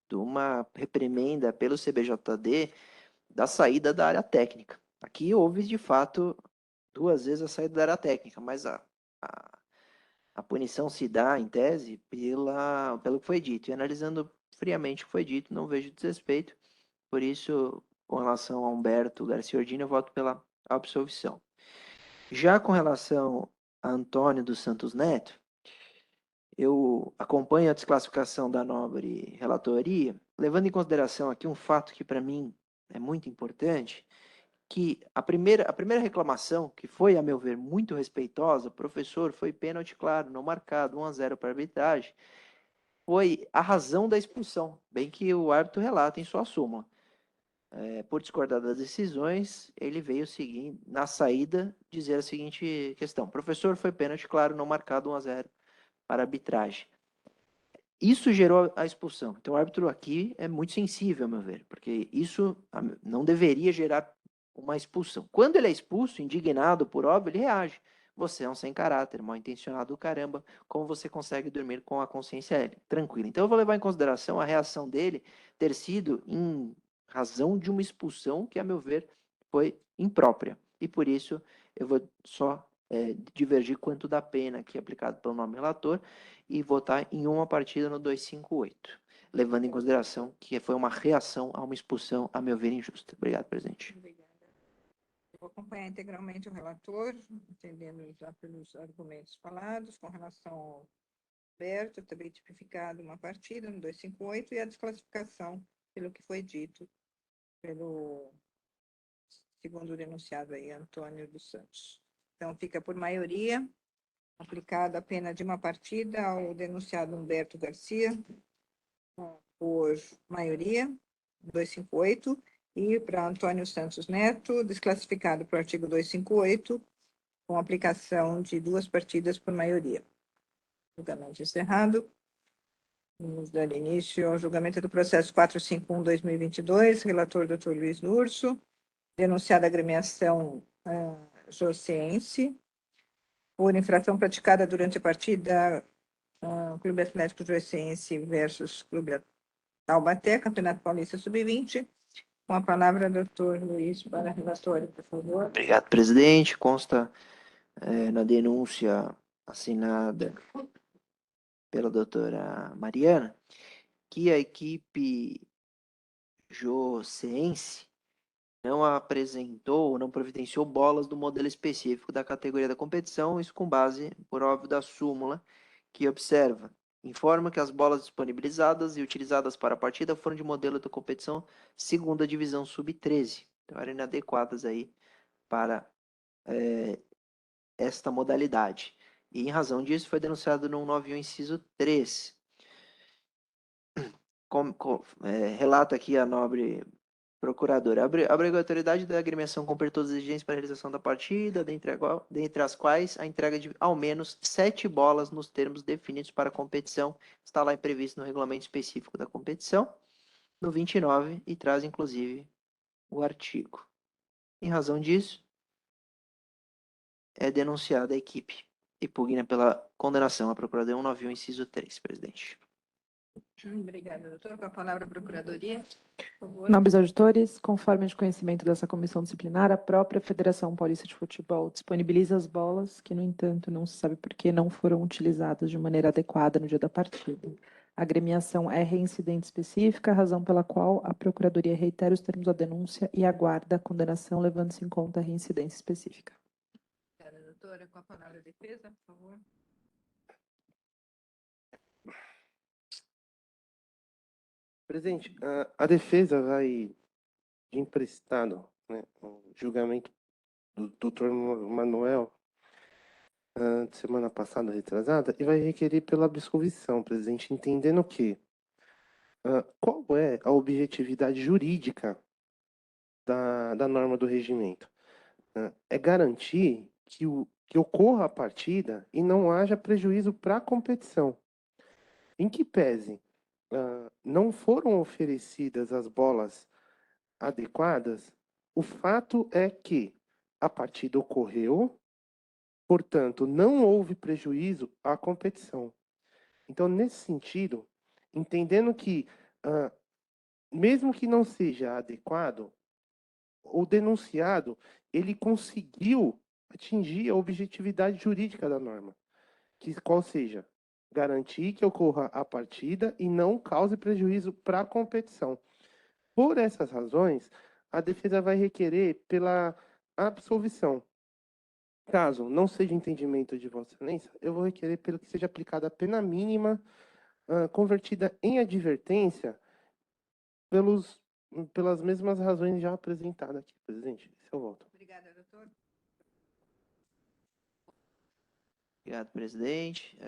de uma reprimenda pelo CBJD da saída da área técnica. Aqui houve, de fato, 2 vezes a saída da área técnica, mas a punição se dá, em tese, pelo que foi dito. E analisando friamente o que foi dito, não vejo desrespeito. Por isso, com relação a Humberto Garcia Ordini, eu voto pela absolvição. Já com relação a Antônio dos Santos Neto, eu acompanho a desclassificação da nobre relatoria, levando em consideração aqui um fato que para mim é muito importante, que a primeira reclamação, que foi, a meu ver, muito respeitosa, professor, foi pênalti claro, não marcado, 1-0 para a arbitragem, foi a razão da expulsão, bem que o árbitro relata em sua súmula. Por discordar das decisões, ele veio seguir, na saída, dizer a seguinte questão: professor, foi pênalti claro, não marcado, 1-0 para a arbitragem. Isso gerou a expulsão. Então o árbitro aqui é muito sensível, a meu ver, porque isso não deveria gerar uma expulsão. Quando ele é expulso, indignado, por óbvio, ele reage. Você é um sem caráter, mal intencionado do caramba, como você consegue dormir com a consciência tranquila? Então eu vou levar em consideração a reação dele ter sido em razão de uma expulsão que, a meu ver, foi imprópria. E por isso eu vou só divergir quanto da pena aqui aplicado pelo nome relator e votar em uma partida no 258, levando em consideração que foi uma reação a uma expulsão, a meu ver, injusta. Obrigado, presidente. Obrigada. Eu vou acompanhar integralmente o relator, entendendo já pelos argumentos falados, com relação ao Alberto, também tipificado uma partida no 258, e a desclassificação, pelo que foi dito pelo segundo denunciado aí, Antônio dos Santos. Então, fica por maioria, aplicada a pena de uma partida ao denunciado Humberto Garcia, por maioria, 258, e para Antônio Santos Neto, desclassificado para o artigo 258, com aplicação de 2 partidas por maioria. Julgamento encerrado. Vamos dar início ao julgamento do processo 451/2022, relator Dr. Luiz Urso, denunciada agremiação joseense, por infração praticada durante a partida Clube Atlético Joseense versus Clube Taubaté, Campeonato Paulista Sub-20. Com a palavra, doutor Luiz, para relatório, por favor. Obrigado, presidente. Consta na denúncia assinada pela doutora Mariana que a equipe joseense não apresentou, não providenciou bolas do modelo específico da categoria da competição, isso com base, por óbvio, da súmula que observa. Informa que as bolas disponibilizadas e utilizadas para a partida foram de modelo da competição segunda divisão sub-13. Então, eram inadequadas aí para esta modalidade. E, em razão disso, foi denunciado no 191, inciso 3. Relata aqui a nobre procuradora. A obrigatoriedade da agremiação cumprir todas as exigências para a realização da partida, dentre as quais a entrega de ao menos 7 bolas nos termos definidos para a competição, está lá previsto no regulamento específico da competição, no 29, e traz inclusive o artigo. Em razão disso, é denunciada a equipe e pugna pela condenação à procuradora 191, inciso 3, presidente. Obrigada, doutor. Com a palavra, a procuradoria, por favor. Nobres auditores, conforme de conhecimento dessa comissão disciplinar, a própria Federação Paulista de Futebol disponibiliza as bolas que, no entanto, não se sabe por que não foram utilizadas de maneira adequada no dia da partida. A agremiação é reincidente específica, razão pela qual a Procuradoria reitera os termos da denúncia e aguarda a condenação, levando-se em conta a reincidência específica. Obrigada, doutora. Com a palavra, a defesa, por favor. Presidente, a defesa vai de emprestado, né, o julgamento do doutor Manuel, de semana passada, retrasada, e vai requerer pela absolvição, presidente, entendendo que qual é a objetividade jurídica da norma do regimento? É garantir que ocorra a partida e não haja prejuízo para a competição. Em que pese não foram oferecidas as bolas adequadas, o fato é que a partida ocorreu, portanto, não houve prejuízo à competição. Então, nesse sentido, entendendo que, mesmo que não seja adequado, o denunciado, ele conseguiu atingir a objetividade jurídica da norma, qual seja, garantir que ocorra a partida e não cause prejuízo para a competição. Por essas razões, a defesa vai requerer pela absolvição. Caso não seja entendimento de Vossa Excelência, eu vou requerer pelo que seja aplicada a pena mínima convertida em advertência pelas mesmas razões já apresentadas aqui, presidente. Esse é o voto. Obrigada, doutor. Obrigado, presidente.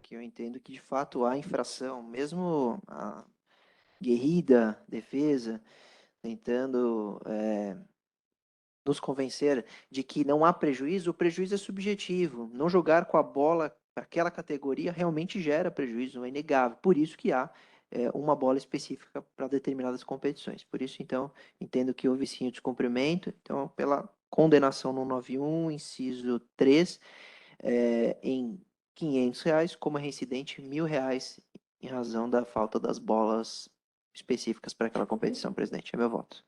Que eu entendo que, de fato, há infração, mesmo a guerrida defesa, tentando nos convencer de que não há prejuízo, o prejuízo é subjetivo. Não jogar com a bola para aquela categoria realmente gera prejuízo, é inegável. Por isso que há uma bola específica para determinadas competições. Por isso, então, entendo que houve sim o descumprimento. Então, pela condenação no 91, inciso 3, em R$500, como reincidente, R$1.000, em razão da falta das bolas específicas para aquela competição, presidente. É meu voto.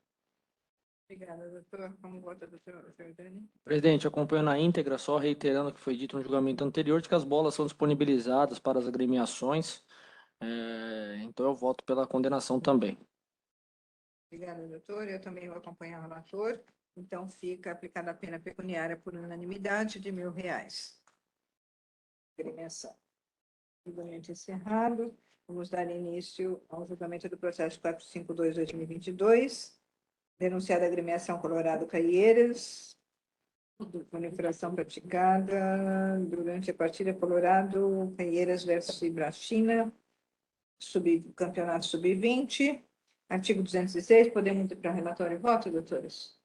Obrigada, doutor. Como vota, doutor Giordani? Presidente, acompanho na íntegra, só reiterando o que foi dito no julgamento anterior, de que as bolas são disponibilizadas para as agremiações. Então eu voto pela condenação também. Obrigada, doutor. Eu também vou acompanhar o relator. Então, fica aplicada a pena pecuniária por unanimidade de R$1.000. Agremiação. Julgamento encerrado. Vamos dar início ao julgamento do processo 452/2022. Denunciada agremiação Colorado Caieiras, Uma infração praticada durante a partida Colorado, Caieiras versus Ibrachina, campeonato sub-20. Artigo 206, podemos ir para relatório e voto, doutores?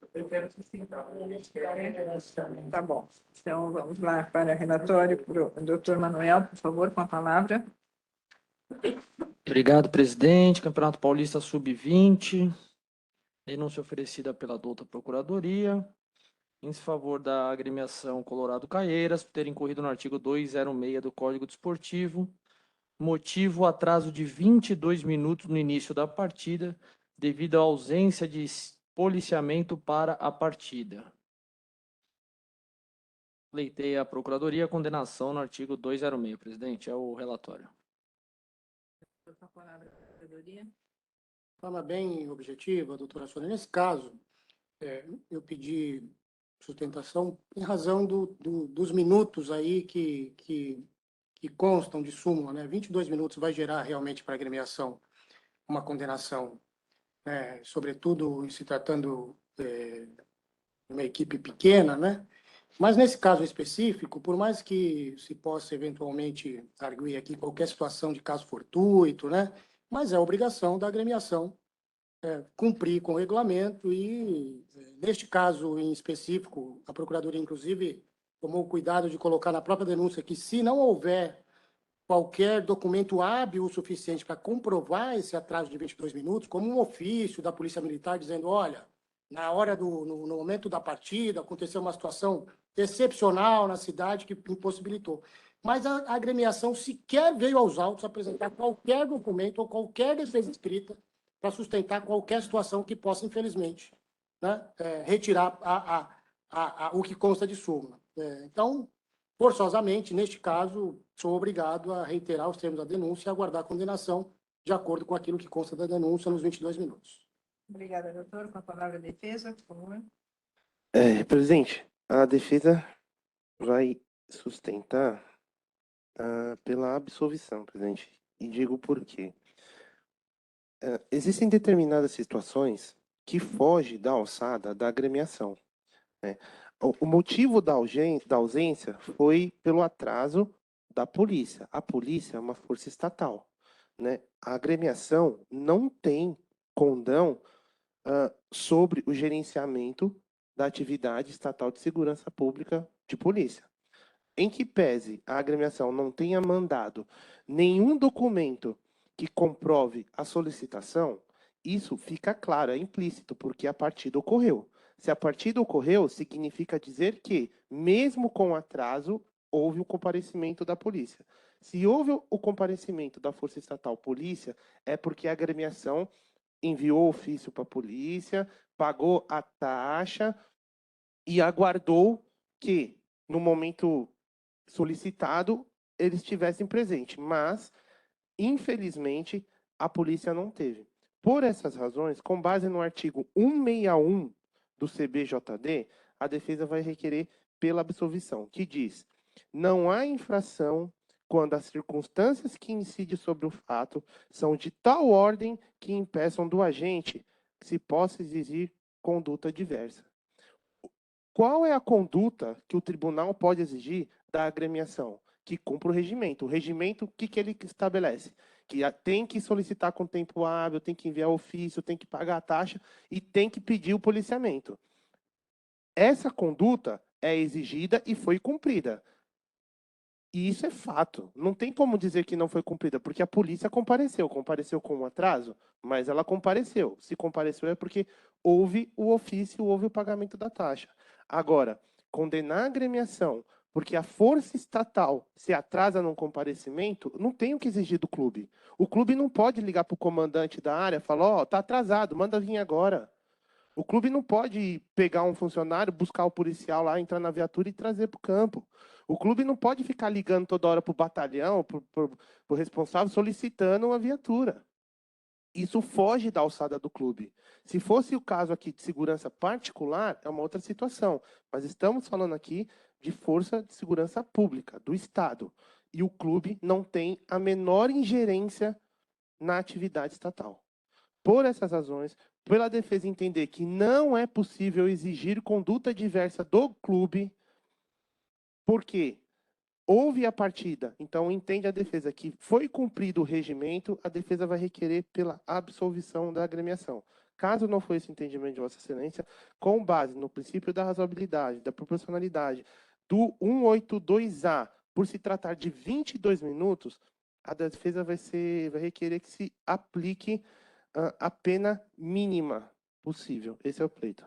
Tá bom. Então, vamos lá para relatório para o doutor Manuel, por favor, com a palavra. Obrigado, presidente. Campeonato Paulista Sub-20. Denúncia oferecida pela douta Procuradoria em favor da agremiação Colorado Caieiras por ter incorrido no artigo 206 do Código Desportivo. Motivo: atraso de 22 minutos no início da partida, devido à ausência de policiamento para a partida. Pleiteia a Procuradoria a condenação no artigo 206, presidente. É o relatório. Com a palavra, Procuradoria. De forma bem objetiva, doutora Sônia, nesse caso, eu pedi sustentação em razão dos minutos aí que constam de súmula, né? 22 minutos vai gerar realmente para a agremiação uma condenação, sobretudo em se tratando de uma equipe pequena, né? Mas nesse caso específico, por mais que se possa eventualmente arguir aqui qualquer situação de caso fortuito, né? Mas é obrigação da agremiação cumprir com o regulamento e, neste caso em específico, a Procuradoria, inclusive, tomou cuidado de colocar na própria denúncia que, se não houver qualquer documento hábil o suficiente para comprovar esse atraso de 22 minutos, como um ofício da Polícia Militar dizendo, olha, na hora no momento da partida, aconteceu uma situação excepcional na cidade que impossibilitou. Mas a agremiação sequer veio aos autos apresentar qualquer documento ou qualquer defesa escrita para sustentar qualquer situação que possa, infelizmente, né, retirar o que consta de súmula. Então, forçosamente, neste caso, sou obrigado a reiterar os termos da denúncia e aguardar a condenação de acordo com aquilo que consta da denúncia nos 22 minutos. Obrigada, doutor. Com a palavra, defesa, por favor. Presidente, a defesa vai sustentar pela absolvição, presidente. E digo por quê. Existem determinadas situações que fogem da alçada da agremiação, né? O motivo da ausência foi pelo atraso da polícia. A polícia é uma força estatal, né? A agremiação não tem condão sobre o gerenciamento da atividade estatal de segurança pública de polícia. Em que pese a agremiação não tenha mandado nenhum documento que comprove a solicitação, isso fica claro, é implícito, porque a partida ocorreu. Se a partida ocorreu, significa dizer que, mesmo com atraso, houve o comparecimento da polícia. Se houve o comparecimento da Força Estatal Polícia, é porque a agremiação enviou ofício para a polícia, pagou a taxa e aguardou que, no momento solicitado, eles estivessem presentes. Mas, infelizmente, a polícia não teve. Por essas razões, com base no artigo 161 do CBJD, a defesa vai requerer pela absolvição, que diz: não há infração quando as circunstâncias que incidem sobre o fato são de tal ordem que impeçam do agente que se possa exigir conduta diversa. Qual é a conduta que o tribunal pode exigir da agremiação? Que cumpra o regimento. O regimento, o que ele estabelece? Que tem que solicitar com tempo hábil, tem que enviar ofício, tem que pagar a taxa e tem que pedir o policiamento. Essa conduta é exigida e foi cumprida. E isso é fato. Não tem como dizer que não foi cumprida, porque a polícia compareceu. Compareceu com um atraso, mas ela compareceu. Se compareceu é porque houve o ofício, houve o pagamento da taxa. Agora, condenar a agremiação porque a força estatal se atrasa num comparecimento, não tem o que exigir do clube. O clube não pode ligar para o comandante da área e falar, tá atrasado, manda vir agora. O clube não pode pegar um funcionário, buscar o policial lá, entrar na viatura e trazer para o campo. O clube não pode ficar ligando toda hora para o batalhão, para o responsável, solicitando uma viatura. Isso foge da alçada do clube. Se fosse o caso aqui de segurança particular, é uma outra situação. Mas estamos falando aqui de força de segurança pública, do Estado. E o clube não tem a menor ingerência na atividade estatal. Por essas razões, pela defesa entender que não é possível exigir conduta diversa do clube, porque houve a partida, então entende a defesa que foi cumprido o regimento, a defesa vai requerer pela absolvição da agremiação. Caso não for esse entendimento de Vossa Excelência, com base no princípio da razoabilidade, da proporcionalidade, do 182A, por se tratar de 22 minutos, a defesa vai requerer que se aplique a pena mínima possível. Esse é o pleito.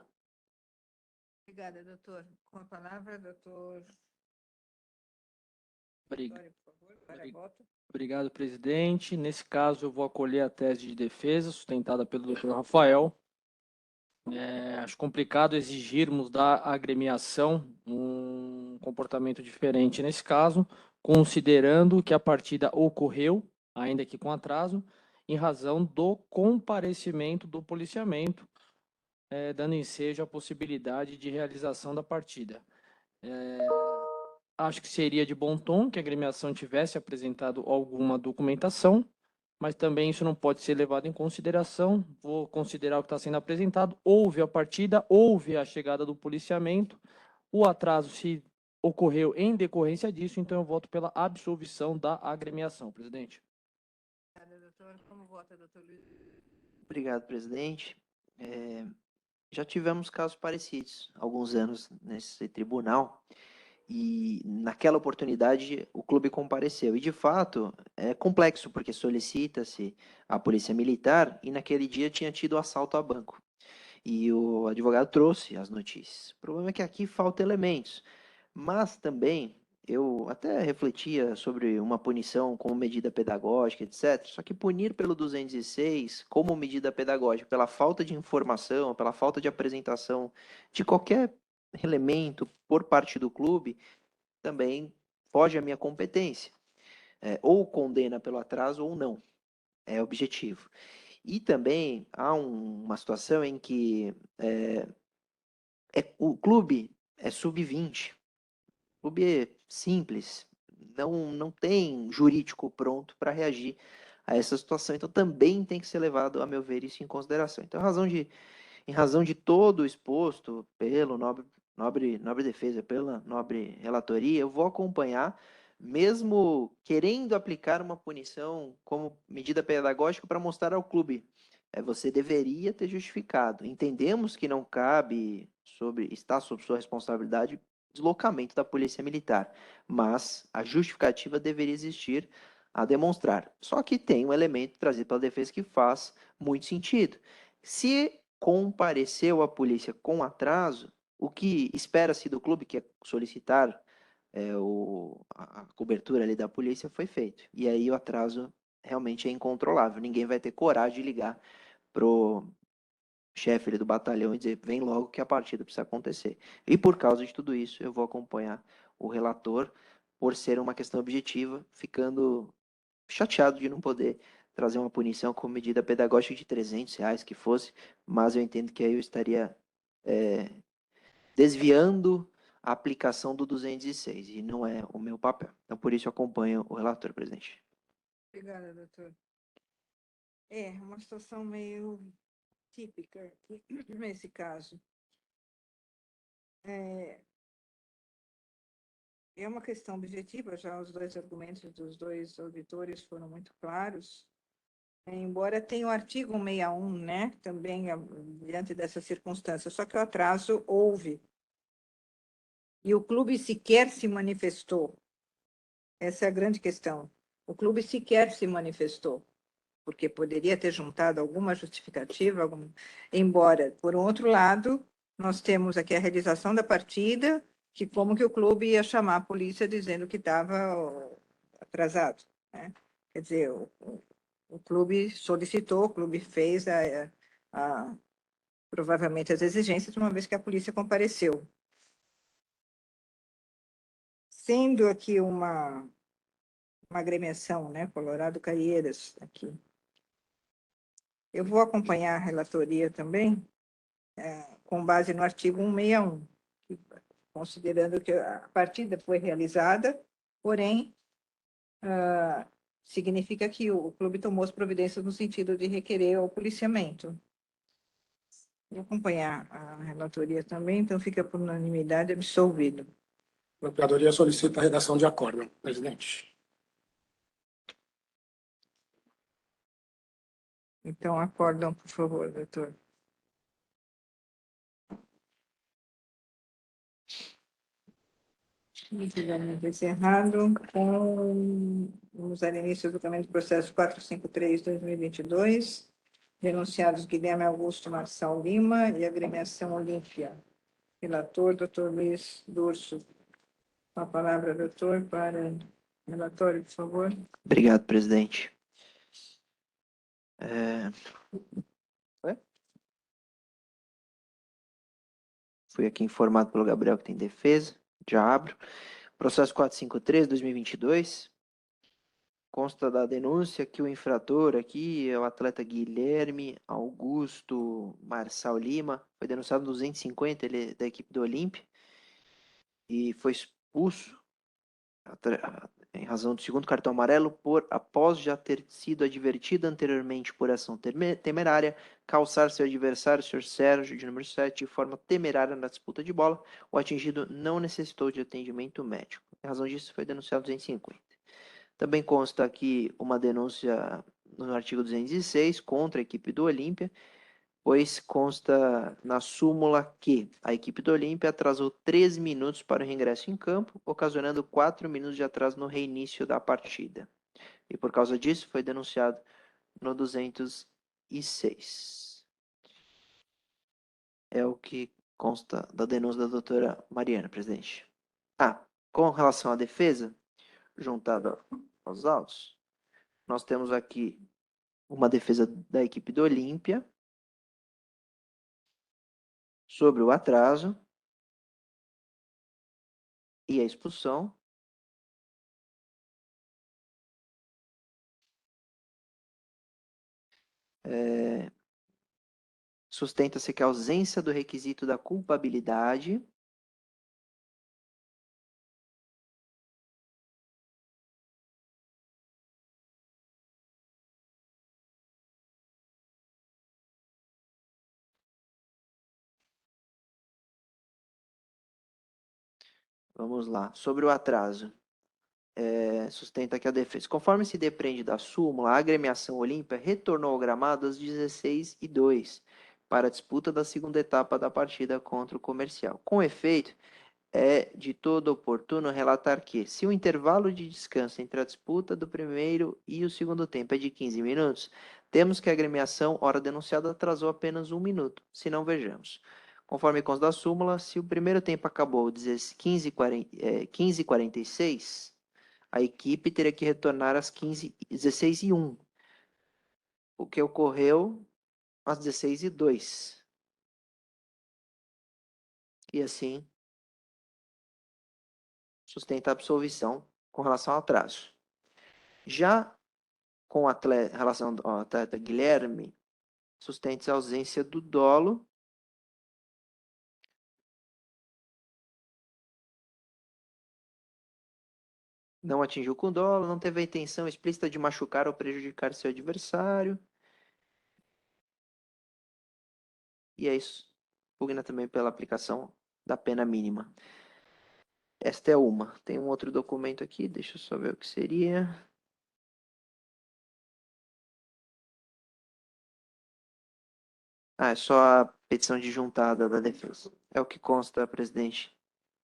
Obrigada, doutor. Com a palavra, doutor. Bri- Vitória, por favor, para a voto. Obrigado, presidente. Nesse caso, eu vou acolher a tese de defesa sustentada pelo Dr. Rafael. Acho complicado exigirmos da agremiação um comportamento diferente nesse caso, considerando que a partida ocorreu, ainda que com atraso, em razão do comparecimento do policiamento, dando ensejo à possibilidade de realização da partida. Acho que seria de bom tom que a agremiação tivesse apresentado alguma documentação, mas também isso não pode ser levado em consideração. Vou considerar o que está sendo apresentado. Houve a partida, houve a chegada do policiamento, o atraso se ocorreu em decorrência disso, então eu voto pela absolvição da agremiação, presidente. Obrigada, doutor. Como vota, doutor Luiz? Obrigado, presidente. Já tivemos casos parecidos há alguns anos nesse tribunal e naquela oportunidade o clube compareceu. E de fato é complexo porque solicita-se a polícia militar e naquele dia tinha tido assalto a banco. E o advogado trouxe as notícias. O problema é que aqui falta elementos. Mas também eu até refletia sobre uma punição como medida pedagógica, etc. Só que punir pelo 206 como medida pedagógica, pela falta de informação, pela falta de apresentação de qualquer elemento por parte do clube, também foge à minha competência. Ou condena pelo atraso ou não. É objetivo. E também há uma situação em que o clube é sub-20. O clube é simples, não tem jurídico pronto para reagir a essa situação. Então também tem que ser levado, a meu ver, isso em consideração. Então, em razão de todo o exposto pelo nobre defesa, pela nobre relatoria, eu vou acompanhar, mesmo querendo aplicar uma punição como medida pedagógica para mostrar ao clube. Você deveria ter justificado. Entendemos que não cabe está sob sua responsabilidade deslocamento da polícia militar, mas a justificativa deveria existir a demonstrar. Só que tem um elemento trazido pela defesa que faz muito sentido. Se compareceu a polícia com atraso, o que espera-se do clube, que é solicitar a cobertura ali da polícia, foi feito. E aí o atraso realmente é incontrolável. Ninguém vai ter coragem de ligar pro chefe ali do batalhão e dizer, vem logo que a partida precisa acontecer. E por causa de tudo isso, eu vou acompanhar o relator por ser uma questão objetiva, ficando chateado de não poder trazer uma punição com medida pedagógica de R$ 300 que fosse, mas eu entendo que aí eu estaria desviando a aplicação do 206 e não é o meu papel. Então, por isso eu acompanho o relator, presidente. Obrigada, doutor. É uma situação meio típica aqui, nesse caso. É uma questão objetiva, já os dois argumentos dos dois auditores foram muito claros, embora tenha o artigo 161, né, também diante dessa circunstância, só que o atraso houve. E o clube sequer se manifestou. Essa é a grande questão. O clube sequer se manifestou, porque poderia ter juntado alguma justificativa, embora, por outro lado, nós temos aqui a realização da partida, que como que o clube ia chamar a polícia dizendo que estava atrasado, né? Quer dizer, o clube solicitou, o clube fez provavelmente as exigências, uma vez que a polícia compareceu. Sendo aqui uma agremiação, né, Colorado Caieiras, aqui. Eu vou acompanhar a relatoria também, com base no artigo 161, considerando que a partida foi realizada, porém, significa que o clube tomou as providências no sentido de requerer o policiamento. Vou acompanhar a relatoria também, então fica por unanimidade absolvido. A Procuradoria solicita a redação de acórdão, presidente. Então, acórdão, por favor, doutor. Julgamento encerrado. Vamos dar início ao julgamento do processo 453/2022. Denunciados Guilherme Augusto Marçal Lima e Agremiação Olímpia. Relator, doutor Luiz Durso. Com a palavra, doutor, para relatório, por favor. Obrigado, presidente. Fui aqui informado pelo Gabriel que tem defesa. Já abro. Processo 453/2022. Consta da denúncia que o infrator aqui é o atleta Guilherme Augusto Marçal Lima. Foi denunciado no 250, ele é da equipe do Olímpia. E foi expulso em razão do segundo cartão amarelo após já ter sido advertido anteriormente por ação temerária, calçar seu adversário, Sr. Sérgio, de número 7, de forma temerária na disputa de bola. O atingido não necessitou de atendimento médico. Em razão disso, foi denunciado 250. Também consta aqui uma denúncia no artigo 206 contra a equipe do Olímpia, pois consta na súmula que a equipe do Olímpia atrasou 13 minutos para o reingresso em campo, ocasionando 4 minutos de atraso no reinício da partida. E por causa disso foi denunciado no 206. É o que consta da denúncia da doutora Mariana, presidente. Com relação à defesa, juntada aos autos, nós temos aqui uma defesa da equipe do Olímpia sobre o atraso e a expulsão. Sustenta-se que a ausência do requisito da culpabilidade Vamos lá. Sobre o atraso. Sustenta que a defesa. Conforme se depreende da súmula, a agremiação Olímpia retornou ao gramado às 16h02 para a disputa da segunda etapa da partida contra o Comercial. Com efeito, é de todo oportuno relatar que, se o intervalo de descanso entre a disputa do primeiro e o segundo tempo é de 15 minutos, temos que a agremiação, ora denunciada, atrasou apenas 1 minuto. Se não, vejamos. Conforme consta da súmula, se o primeiro tempo acabou 15h46, a equipe teria que retornar às 16h01, o que ocorreu às 16h02. E assim, sustenta a absolvição com relação ao atraso. Já com relação ao atleta Guilherme, sustenta a ausência do dolo não atingiu com dolo, não teve a intenção explícita de machucar ou prejudicar seu adversário. E é isso. Pugna também pela aplicação da pena mínima. Esta é uma. Tem um outro documento aqui, deixa eu só ver o que seria. É só a petição de juntada da defesa. É o que consta, presidente,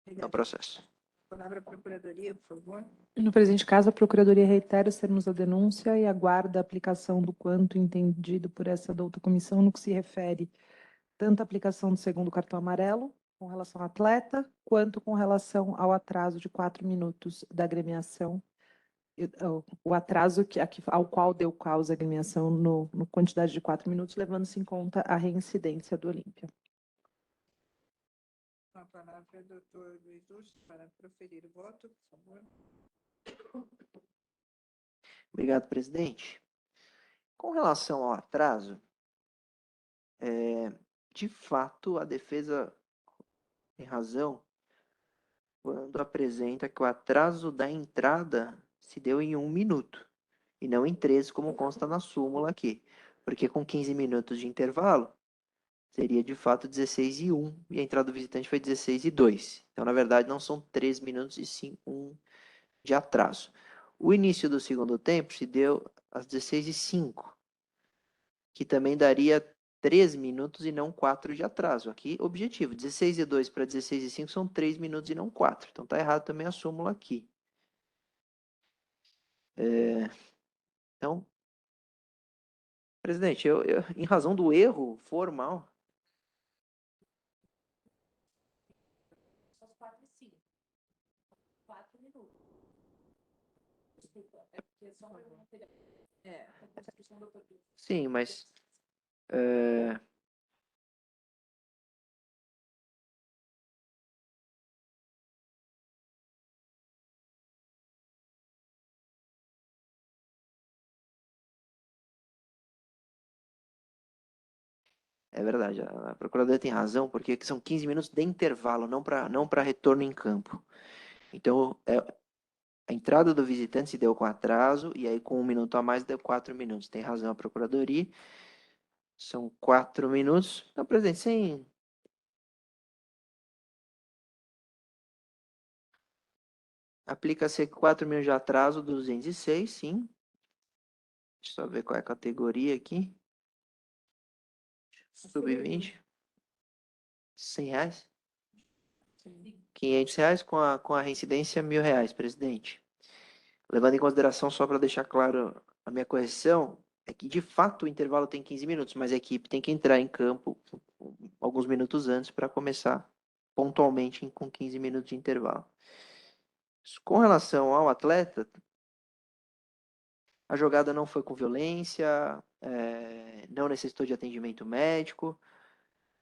no processo. Palavra à Procuradoria, por favor. No presente caso, a Procuradoria reitera os termos da denúncia e aguarda a aplicação do quanto entendido por essa douta comissão no que se refere tanto à aplicação do segundo cartão amarelo, com relação ao atleta, quanto com relação ao atraso de 4 minutos da agremiação, o atraso ao qual deu causa a agremiação no quantidade de 4 minutos, levando-se em conta a reincidência do Olímpia. Com a palavra, doutor Luiz Durso, para proferir o voto, por favor. Obrigado, presidente. Com relação ao atraso, de fato, a defesa tem razão quando apresenta que o atraso da entrada se deu em 1 minuto. e não em 13, como consta na súmula aqui. Porque com 15 minutos de intervalo, seria de fato 16:01, e a entrada do visitante foi 16:02. Então, na verdade, não são 3 minutos e sim 1 de atraso. O início do segundo tempo se deu às 16:05, que também daria 3 minutos e não 4 de atraso. Aqui, objetivo, 16:02 para 16:05 são 3 minutos e não 4. Então, está errado também a súmula aqui. Então, presidente, em razão do erro formal... Sim, mas... É verdade, a procuradora tem razão, porque são 15 minutos de intervalo, não para retorno em campo. Então, a entrada do visitante se deu com atraso, e aí com 1 minuto a mais deu 4 minutos. Tem razão a procuradoria. São 4 minutos. Então, presidente, sem... Aplica-se 4 minutos de atraso, 206, sim. Deixa eu só ver qual é a categoria aqui. Sub-20. R$100. R$500 com a reincidência R$1.000, presidente. Levando em consideração, só para deixar claro a minha correção, é que de fato o intervalo tem 15 minutos, mas a equipe tem que entrar em campo alguns minutos antes para começar pontualmente com 15 minutos de intervalo. Com relação ao atleta, a jogada não foi com violência, não necessitou de atendimento médico,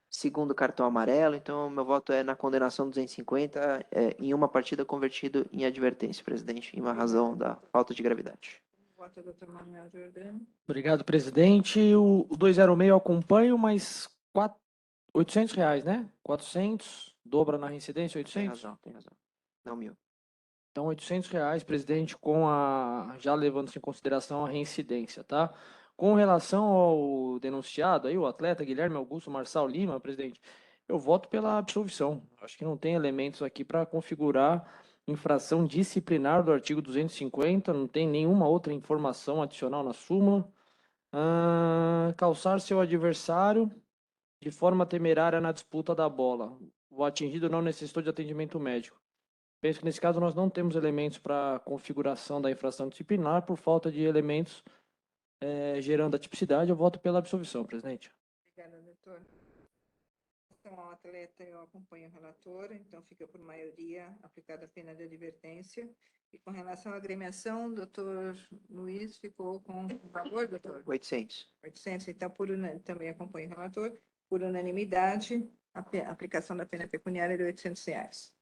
segundo cartão amarelo, então meu voto é na condenação 250, em uma partida convertido em advertência, presidente, em uma razão da falta de gravidade. Voto do Dr. Manuel Giordani. Obrigado, presidente. O 206 eu acompanho, mas R$800, né? 400, dobra na reincidência, 800? Tem razão. Não, 1.000. Então, R$800, presidente, já levando-se em consideração a reincidência, tá? Com relação ao denunciado aí, o atleta Guilherme Augusto Marçal Lima, presidente, eu voto pela absolvição. Acho que não tem elementos aqui para configurar infração disciplinar do artigo 250, não tem nenhuma outra informação adicional na súmula. Calçar seu adversário de forma temerária na disputa da bola. O atingido não necessitou de atendimento médico. Penso que nesse caso nós não temos elementos para configuração da infração disciplinar por falta de elementos gerando a tipicidade. Eu voto pela absolvição, presidente. Obrigada, doutor. Então, ao atleta, eu acompanho o relator, então fica por maioria aplicada a pena de advertência. E com relação à agremiação, doutor Luiz ficou com o valor, doutor? 800. 800, então, também acompanho o relator. Por unanimidade, a aplicação da pena pecuniária de R$800.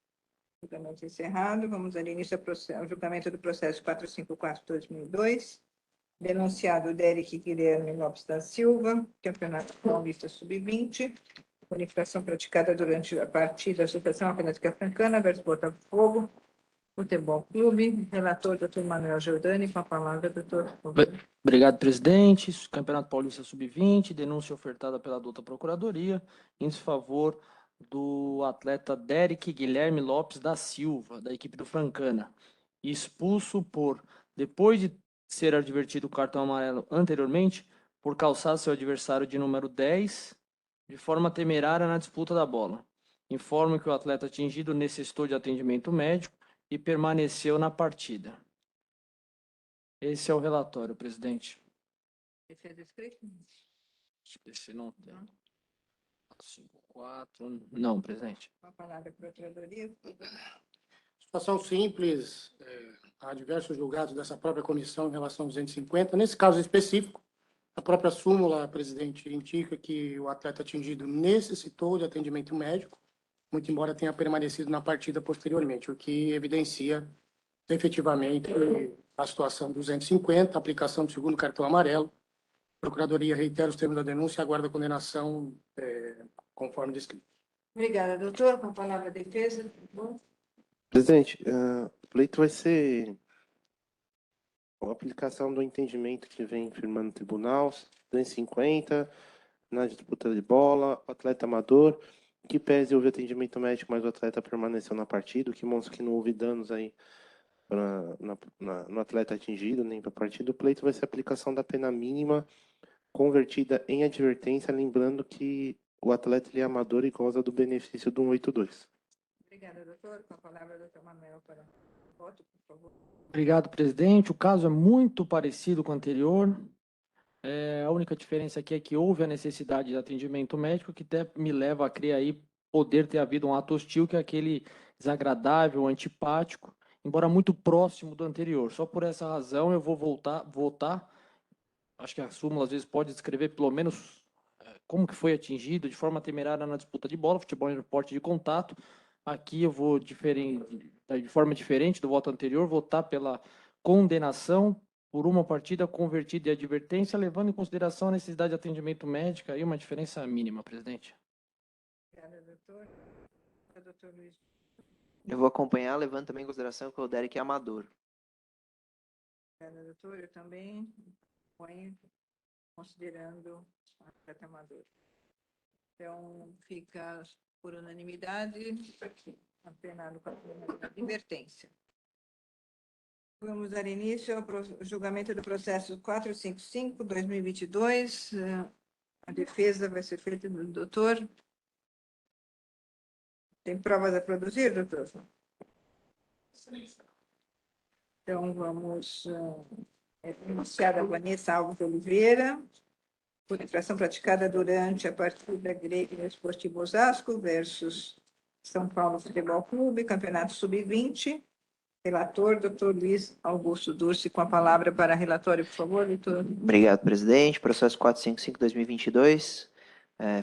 Julgamento encerrado. Vamos dar início ao julgamento do processo 454/2002. Denunciado Derek Guilherme Lopes da Silva, Campeonato Paulista Sub-20, por infração praticada durante a partida da Associação Atlética Francana versus Botafogo, Futebol Clube. Relator, doutor Manuel Giordani, com a palavra, doutor. Obrigado, presidente. Campeonato Paulista Sub-20, denúncia ofertada pela douta Procuradoria em desfavor do atleta Derek Guilherme Lopes da Silva, da equipe do Francana, expulso depois de ser advertido o cartão amarelo anteriormente, por calçar seu adversário de número 10 de forma temerária na disputa da bola. Informo que o atleta atingido necessitou de atendimento médico e permaneceu na partida. Esse é o relatório, presidente. Defesa escrita? Esse não tem. 5-4. Não, presidente. Com a palavra, Procuradoria. Situação simples, há diversos julgados dessa própria comissão em relação aos 250. Nesse caso específico, a própria súmula, presidente, indica que o atleta atingido necessitou de atendimento médico, muito embora tenha permanecido na partida posteriormente, o que evidencia efetivamente a situação 250, aplicação do segundo cartão amarelo. A Procuradoria reitera os termos da denúncia e aguarda a condenação conforme descrito. Obrigada, doutor. Com a palavra, defesa. Presidente, o pleito vai ser A aplicação do entendimento que vem firmando o tribunal, 250, na disputa de bola, o atleta amador, que pese houve atendimento médico, mas o atleta permaneceu na partida, o que mostra que não houve danos aí no atleta atingido, nem para a partida. O pleito vai ser a aplicação da pena mínima convertida em advertência, lembrando que o atleta ele é amador e goza do benefício do 182. Obrigada, doutor. Com a palavra, doutor Manuel, para voto, por favor. Obrigado, presidente. O caso é muito parecido com o anterior. A única diferença aqui é que houve a necessidade de atendimento médico, que até me leva a crer aí poder ter havido um ato hostil, que é aquele desagradável, antipático, embora muito próximo do anterior. Só por essa razão eu vou votar. Acho que a súmula às vezes pode descrever pelo menos como que foi atingido de forma temerária na disputa de bola, futebol em esporte de contato. Aqui eu vou de forma diferente do voto anterior, votar pela condenação por uma partida convertida em advertência, levando em consideração a necessidade de atendimento médico e uma diferença mínima, presidente. Obrigada, doutor. Doutor Luiz. Eu vou acompanhar, levando também em consideração que o Derek é amador. Obrigada, doutor. Eu também ponho considerando o atleta amador. Então, fica por unanimidade apenado com a pena de advertência. Vamos dar início ao julgamento do processo 455/2022. A defesa vai ser feita do doutor. Tem provas a produzir, doutor? Então, vamos iniciar a Vanessa Alves Oliveira, por infração praticada durante a partida Grêmio Esportivo Osasco versus São Paulo Futebol Clube, Campeonato Sub-20. Relator, doutor Luiz Augusto Dursi, com a palavra para relatório, por favor, doutor. Obrigado, presidente. Processo 455/2022.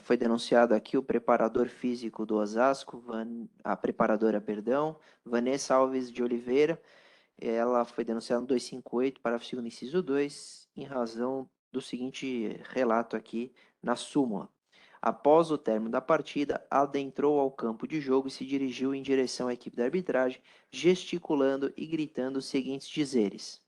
Foi denunciado aqui o preparador físico do Osasco, a preparadora, perdão, Vanessa Alves de Oliveira. Ela foi denunciada no 258, parágrafo 2º, inciso 2, em razão do seguinte relato aqui na súmula. Após o término da partida, adentrou ao campo de jogo e se dirigiu em direção à equipe da arbitragem, gesticulando e gritando os seguintes dizeres.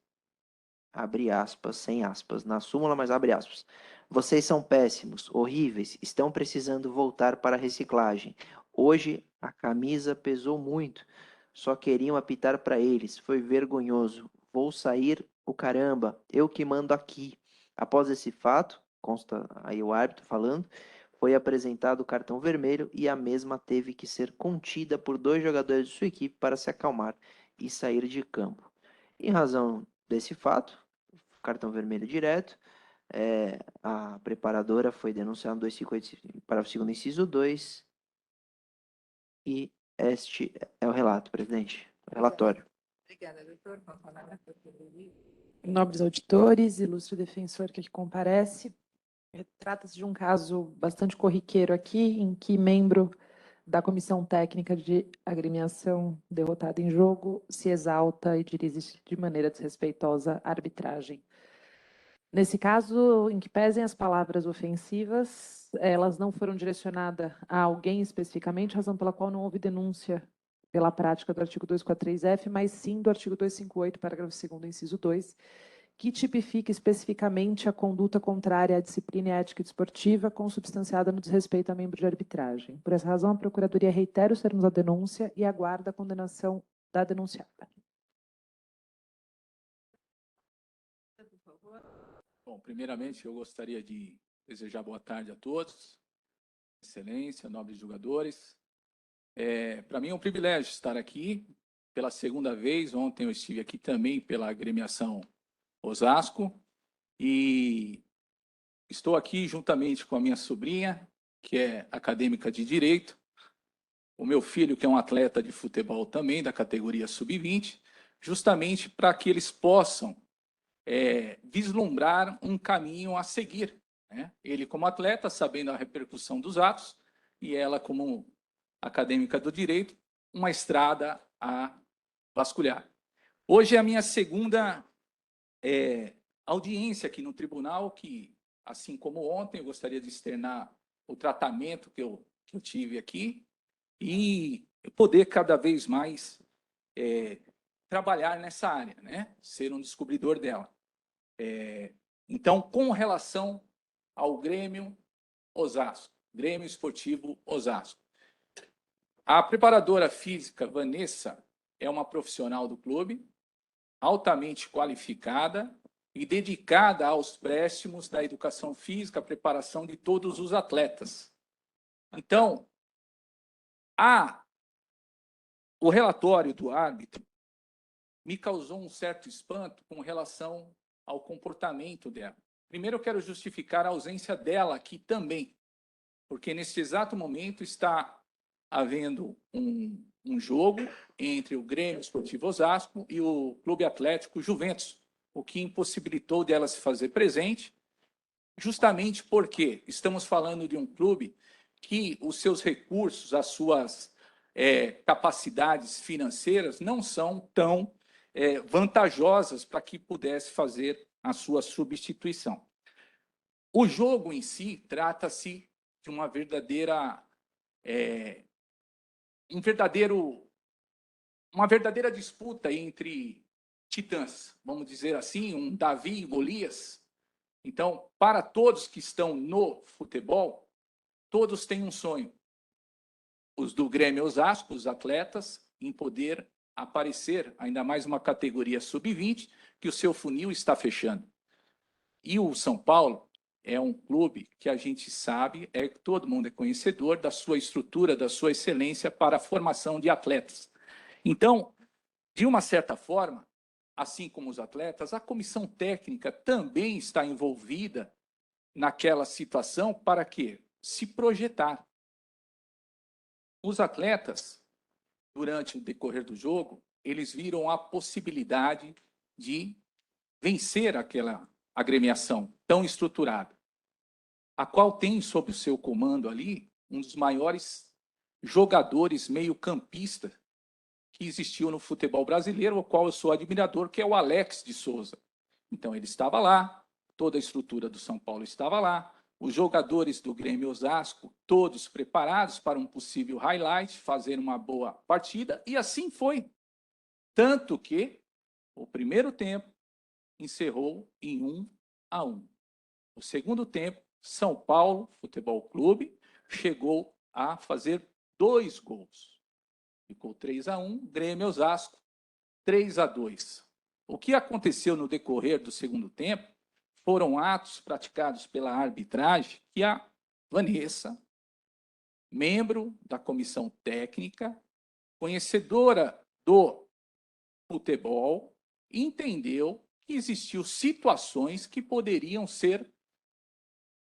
Abre aspas, sem aspas, na súmula, mas abre aspas. Vocês são péssimos, horríveis, estão precisando voltar para a reciclagem. Hoje a camisa pesou muito, só queriam apitar para eles, foi vergonhoso. Vou sair o caramba, eu que mando aqui. Após esse fato, consta aí o árbitro falando, foi apresentado o cartão vermelho e a mesma teve que ser contida por 2 jogadores de sua equipe para se acalmar e sair de campo. Em razão desse fato, cartão vermelho direto, a preparadora foi denunciada no 258, parágrafo 2º, inciso 2, e este é o relato, presidente, o relatório. Obrigada, doutor. Com a palavra, doutor Luiz. Nobres auditores, ilustre defensor que aqui comparece, trata-se de um caso bastante corriqueiro aqui, em que membro da comissão técnica de agremiação derrotada em jogo se exalta e dirige de maneira desrespeitosa à arbitragem. Nesse caso, em que pesem as palavras ofensivas, elas não foram direcionadas a alguém especificamente, razão pela qual não houve denúncia pela prática do artigo 243-F, mas sim do artigo 258, parágrafo 2º, inciso 2, que tipifica especificamente a conduta contrária à disciplina ética desportiva consubstanciada no desrespeito a membro de arbitragem. Por essa razão, a Procuradoria reitera os termos da denúncia e aguarda a condenação da denunciada. Bom, primeiramente, eu gostaria de desejar boa tarde a todos, excelência, nobres jogadores. Para mim é um privilégio estar aqui pela segunda vez. Ontem eu estive aqui também pela agremiação Osasco e estou aqui juntamente com a minha sobrinha, que é acadêmica de Direito, o meu filho, que é um atleta de futebol também, da categoria Sub-20, justamente para que eles possam vislumbrar um caminho a seguir, né? Ele como atleta, sabendo a repercussão dos atos, e ela como acadêmica do direito, uma estrada a vasculhar. Hoje é a minha segunda audiência aqui no tribunal, que, assim como ontem, eu gostaria de externar o tratamento que eu tive aqui e poder cada vez mais trabalhar nessa área, né? Ser um descobridor dela. Então, com relação ao Grêmio Osasco, Grêmio Esportivo Osasco, a preparadora física Vanessa é uma profissional do clube, altamente qualificada e dedicada aos préstimos da educação física, a preparação de todos os atletas. Então, o relatório do árbitro me causou um certo espanto com relação ao comportamento dela. Primeiro, eu quero justificar a ausência dela aqui também, porque nesse exato momento está havendo um jogo entre o Grêmio Esportivo Osasco e o Clube Atlético Juventus, o que impossibilitou dela se fazer presente, justamente porque estamos falando de um clube que os seus recursos, as suas capacidades financeiras não são tão vantajosas para que pudesse fazer a sua substituição. O jogo em si trata-se de uma verdadeira uma verdadeira disputa entre titãs, vamos dizer assim, um Davi e Golias. Então, para todos que estão no futebol, todos têm um sonho. Os do Grêmio Osasco, os atletas, em poder aparecer, ainda mais uma categoria sub-20, que o seu funil está fechando. E o São Paulo é um clube que a gente sabe, todo mundo é conhecedor da sua estrutura, da sua excelência para a formação de atletas. Então, de uma certa forma, assim como os atletas, a comissão técnica também está envolvida naquela situação para quê? Se projetar. Os atletas, durante o decorrer do jogo, eles viram a possibilidade de vencer aquela agremiação tão estruturada, a qual tem sob o seu comando ali um dos maiores jogadores meio-campistas que existiu no futebol brasileiro, o qual eu sou admirador, que é o Alex de Souza. Então, ele estava lá, toda a estrutura do São Paulo estava lá, os jogadores do Grêmio Osasco, todos preparados para um possível highlight, fazer uma boa partida, e assim foi. Tanto que o primeiro tempo encerrou em 1-1. O segundo tempo, São Paulo Futebol Clube chegou a fazer 2 gols. Ficou 3-1, Grêmio Osasco 3-2. O que aconteceu no decorrer do segundo tempo foram atos praticados pela arbitragem que a Vanessa, membro da comissão técnica, conhecedora do futebol, entendeu que existiam situações que poderiam ser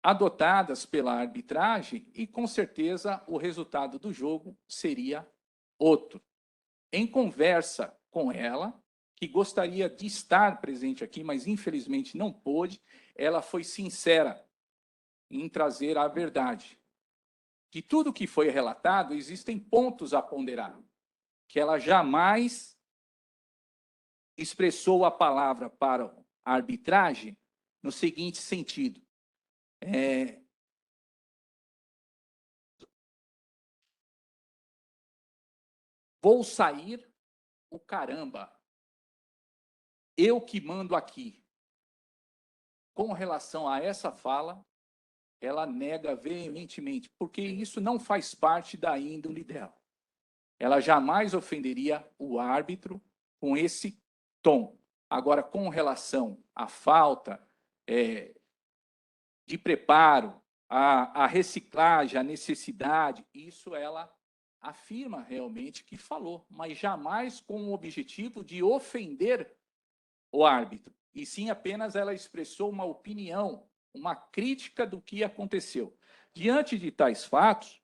adotadas pela arbitragem e, com certeza, o resultado do jogo seria outro. Em conversa com ela, que gostaria de estar presente aqui, mas infelizmente não pôde, ela foi sincera em trazer a verdade. De tudo que foi relatado, existem pontos a ponderar, que ela jamais expressou a palavra para a arbitragem no seguinte sentido: vou sair o caramba, eu que mando aqui. Com relação a essa fala, ela nega veementemente, porque isso não faz parte da índole dela. Ela jamais ofenderia o árbitro com esse tom. Agora, com relação à falta de preparo, a reciclagem, a necessidade, isso ela afirma realmente que falou, mas jamais com o objetivo de ofender o árbitro. E sim, apenas ela expressou uma opinião, uma crítica do que aconteceu. Diante de tais fatos,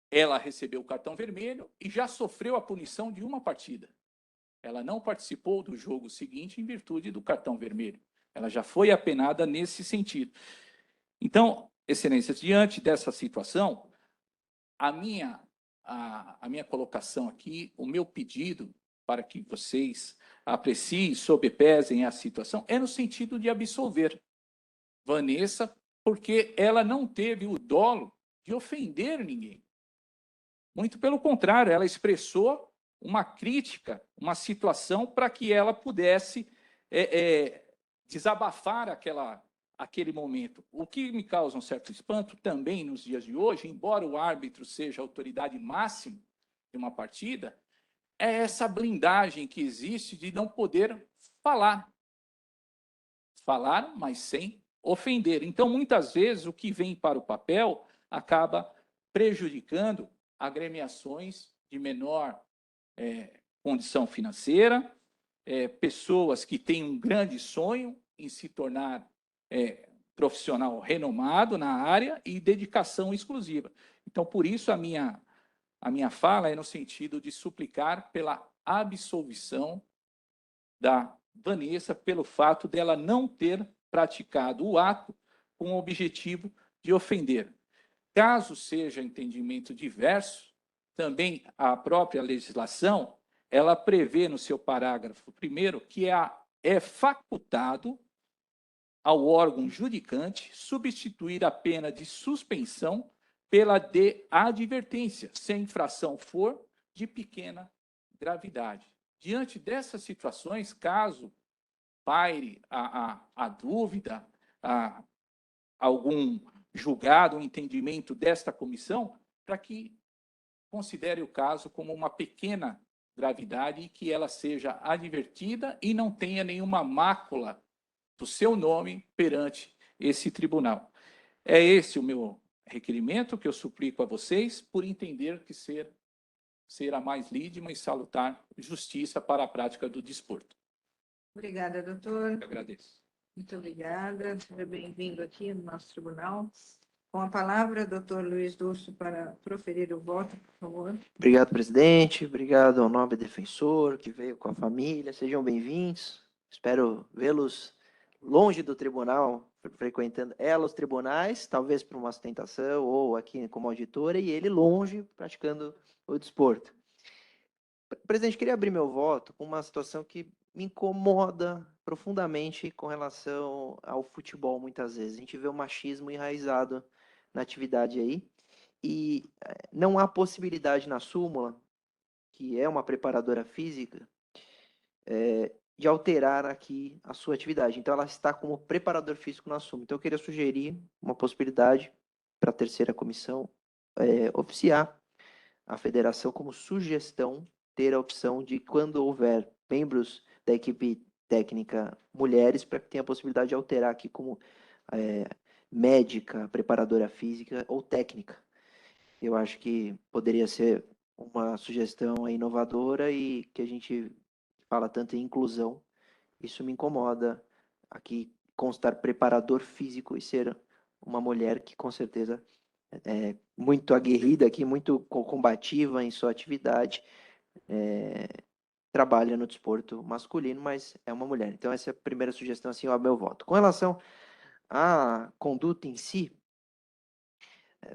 ela recebeu o cartão vermelho e já sofreu a punição de uma partida. Ela não participou do jogo seguinte em virtude do cartão vermelho. Ela já foi apenada nesse sentido. Então, Excelências, diante dessa situação, a minha colocação aqui, o meu pedido para que vocês apreciem, sobrepesem a situação, é no sentido de absolver Vanessa, porque ela não teve o dolo de ofender ninguém. Muito pelo contrário, ela expressou uma crítica, uma situação para que ela pudesse desabafar aquele momento. O que me causa um certo espanto também nos dias de hoje, embora o árbitro seja a autoridade máxima de uma partida, é essa blindagem que existe de não poder falar. Falar, mas sem ofender. Então, muitas vezes, o que vem para o papel acaba prejudicando agremiações de menor condição financeira, pessoas que têm um grande sonho em se tornar profissional renomado na área e dedicação exclusiva. Então, por isso, a minha fala é no sentido de suplicar pela absolvição da Vanessa pelo fato dela não ter praticado o ato com o objetivo de ofender. Caso seja entendimento diverso, também a própria legislação, ela prevê no seu parágrafo 1º que é facultado ao órgão judicante substituir a pena de suspensão pela de advertência, se a infração for de pequena gravidade. Diante dessas situações, caso paire a dúvida, algum julgado, um entendimento desta comissão, para que considere o caso como uma pequena gravidade e que ela seja advertida e não tenha nenhuma mácula do seu nome perante esse tribunal. É esse o meu requerimento que eu suplico a vocês, por entender que ser a mais lídima e salutar justiça para a prática do desporto. Obrigada, doutor. Eu agradeço. Muito obrigada. Seja bem-vindo aqui no nosso tribunal. Com a palavra, doutor Luiz Durso, para proferir o voto, por favor. Obrigado, presidente. Obrigado ao nobre defensor que veio com a família. Sejam bem-vindos. Espero vê-los longe do tribunal, frequentando ela os tribunais, talvez por uma ostentação ou aqui como auditora, e ele longe praticando o desporto. Presidente, queria abrir meu voto com uma situação que me incomoda profundamente com relação ao futebol, muitas vezes. A gente vê o machismo enraizado na atividade aí, e não há possibilidade na súmula, que é uma preparadora física, de alterar aqui a sua atividade. Então, ela está como preparador físico na súmula. Então, eu queria sugerir uma possibilidade para a terceira comissão oficiar a federação como sugestão ter a opção de, quando houver membros da equipe técnica mulheres, para que tenha a possibilidade de alterar aqui como médica, preparadora física ou técnica. Eu acho que poderia ser uma sugestão inovadora e que a gente fala tanto em inclusão. Isso me incomoda aqui constar preparador físico e ser uma mulher que com certeza é muito aguerrida aqui, muito combativa em sua atividade, trabalha no desporto masculino, mas é uma mulher. Então essa é a primeira sugestão, assim, ao meu voto. Com relação à conduta em si,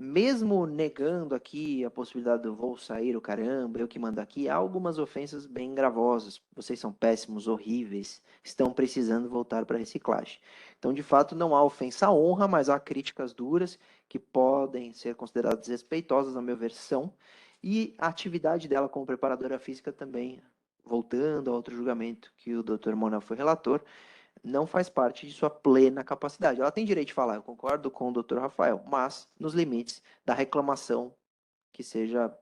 mesmo negando aqui a possibilidade do vou sair, o caramba, eu que mando aqui, há algumas ofensas bem gravosas. Vocês são péssimos, horríveis, estão precisando voltar para a reciclagem. Então, de fato, não há ofensa à honra, mas há críticas duras que podem ser consideradas desrespeitosas, na minha versão, e a atividade dela como preparadora física também, voltando a outro julgamento que o Dr. Mona foi relator, não faz parte de sua plena capacidade. Ela tem direito de falar, eu concordo com o Dr. Rafael, mas nos limites da reclamação que seja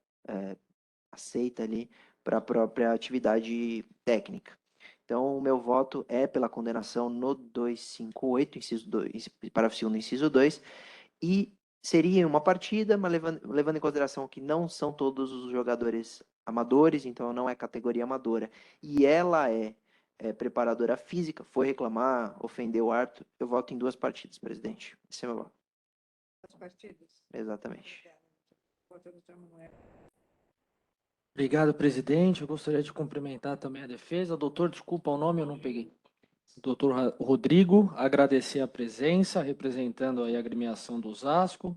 aceita ali para a própria atividade técnica. Então, o meu voto é pela condenação no 258, inciso 2, parágrafo 2º, inciso 2, e seria uma partida, mas levando em consideração que não são todos os jogadores amadores, então não é categoria amadora, e ela é preparadora física, foi reclamar, ofendeu o árbitro, eu voto em 2 partidas, presidente. Esse é meu voto. 2 partidas. Exatamente. Obrigado, presidente. Eu gostaria de cumprimentar também a defesa. Doutor, desculpa o nome, eu não peguei. Doutor Rodrigo, agradecer a presença, representando aí a agremiação do Osasco.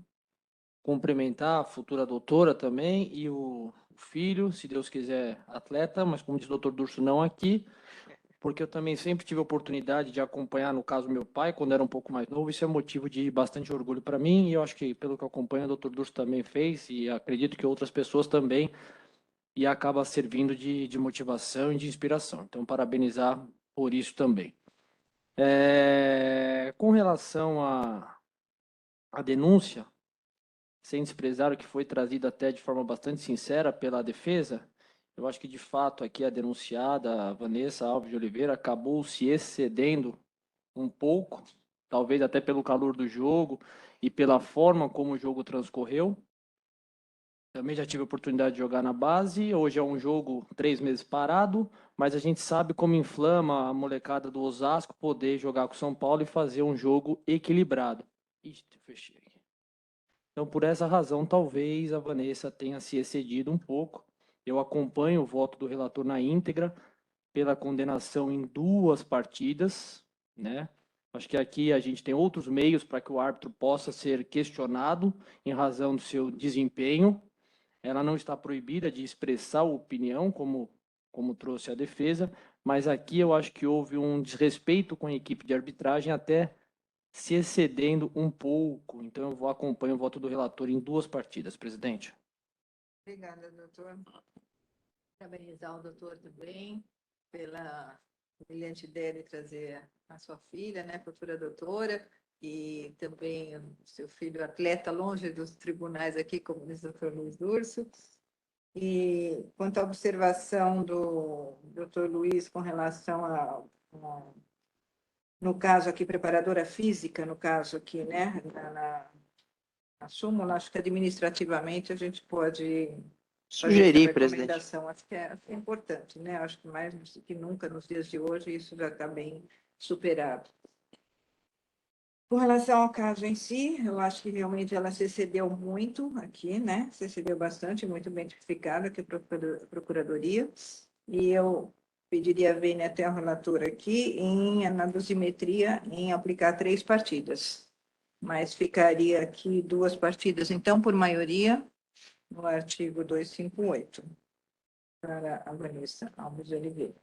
Cumprimentar a futura doutora também e o filho, se Deus quiser, atleta, mas como diz o doutor Durso, não aqui, porque eu também sempre tive a oportunidade de acompanhar, no caso, meu pai, quando era um pouco mais novo. Isso é motivo de bastante orgulho para mim, e eu acho que, pelo que eu acompanho, o doutor Durso também fez, e acredito que outras pessoas também. e acaba servindo de motivação e de inspiração. Então, parabenizar por isso também. Com relação à denúncia, sem desprezar o que foi trazido até de forma bastante sincera pela defesa, eu acho que, de fato, aqui a denunciada, a Vanessa Alves de Oliveira, acabou se excedendo um pouco, talvez até pelo calor do jogo e pela forma como o jogo transcorreu. Também já tive a oportunidade de jogar na base, hoje é um jogo 3 meses parado, mas a gente sabe como inflama a molecada do Osasco poder jogar com o São Paulo e fazer um jogo equilibrado. Ixi, fechei aqui. Então, por essa razão, talvez a Vanessa tenha se excedido um pouco. Eu acompanho o voto do relator na íntegra, pela condenação em 2 partidas, né? Acho que aqui a gente tem outros meios para que o árbitro possa ser questionado em razão do seu desempenho. Ela não está proibida de expressar opinião, como trouxe a defesa, mas aqui eu acho que houve um desrespeito com a equipe de arbitragem, até se excedendo um pouco. Então, eu acompanho o voto do relator em 2 partidas, presidente. Obrigada, doutor. Parabenizar o doutor também pela brilhante ideia de trazer a sua filha, né, futura doutora, e também o seu filho atleta, longe dos tribunais aqui, como diz o doutor Luiz Durso. E quanto à observação do doutor Luiz com relação no caso aqui, preparadora física, no caso aqui, né, na súmula, acho que administrativamente a gente pode Sugerir, essa presidente. recomendação. Acho que é importante, né? Acho que mais do que nunca nos dias de hoje isso já está bem superado. Com relação ao caso em si, eu acho que realmente ela se excedeu muito aqui, né? Se excedeu bastante, muito bem tipificada aqui a Procuradoria. E eu pediria a vênia até ao relator aqui na dosimetria em aplicar 3 partidas. Mas ficaria aqui 2 partidas, então, por maioria, no artigo 258, para a Vanessa Alves de Oliveira.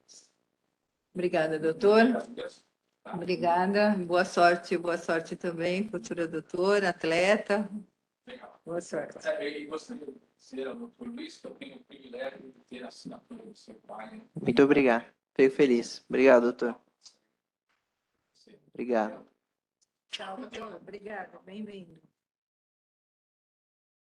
Obrigada, doutor. Obrigada. Boa sorte também, futura doutora, atleta. Boa sorte. E gostaria de dizer ao doutor Luiz que eu tenho o privilégio de ter a assinatura do seu pai. Muito obrigado. Fico feliz. Obrigado, doutor. Obrigado. Tchau, doutor. Obrigada. Bem-vindo.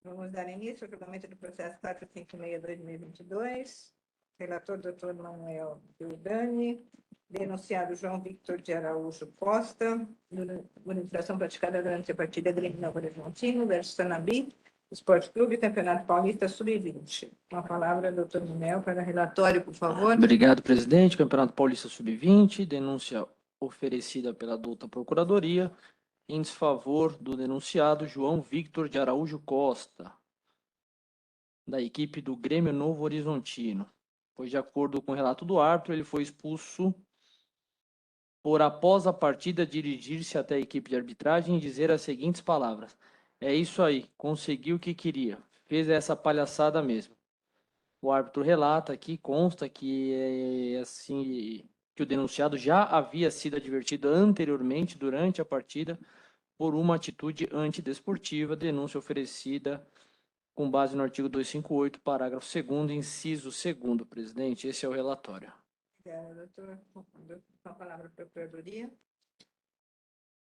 Vamos dar início ao julgamento do processo 456/2022. Relator, doutor Manuel Giordani. Denunciado João Victor de Araújo Costa. Infração praticada durante a partida Grêmio Novo Horizontino versus Sanabi, Esporte Clube, Campeonato Paulista Sub-20. Com a palavra, doutor Manuel, para relatório, por favor. Obrigado, presidente. Campeonato Paulista Sub-20, denúncia oferecida pela adulta Procuradoria em desfavor do denunciado João Victor de Araújo Costa, da equipe do Grêmio Novo Horizontino. Pois, de acordo com o relato do árbitro, ele foi expulso por, após a partida, dirigir-se até a equipe de arbitragem e dizer as seguintes palavras: "É isso aí, conseguiu o que queria, fez essa palhaçada mesmo." O árbitro relata aqui, consta que que o denunciado já havia sido advertido anteriormente durante a partida por uma atitude antidesportiva, denúncia oferecida com base no artigo 258, parágrafo 2º, inciso 2º, presidente. Esse é o relatório. Obrigada, doutor. Com a palavra, Procuradoria.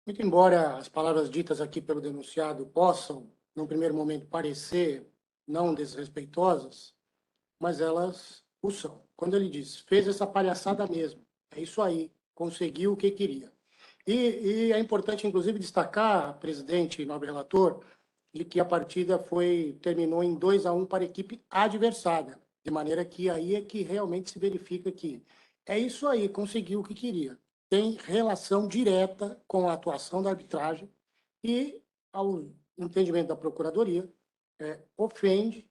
Muito embora as palavras ditas aqui pelo denunciado possam, num primeiro momento, parecer não desrespeitosas, mas elas o são. Quando ele diz, fez essa palhaçada mesmo, é isso aí, conseguiu o que queria. E é importante, inclusive, destacar, presidente e nobre relator, de que a partida terminou em 2-1 para a equipe adversária, de maneira que aí é que realmente se verifica que é isso aí, conseguiu o que queria. Tem relação direta com a atuação da arbitragem e, ao entendimento da Procuradoria, ofende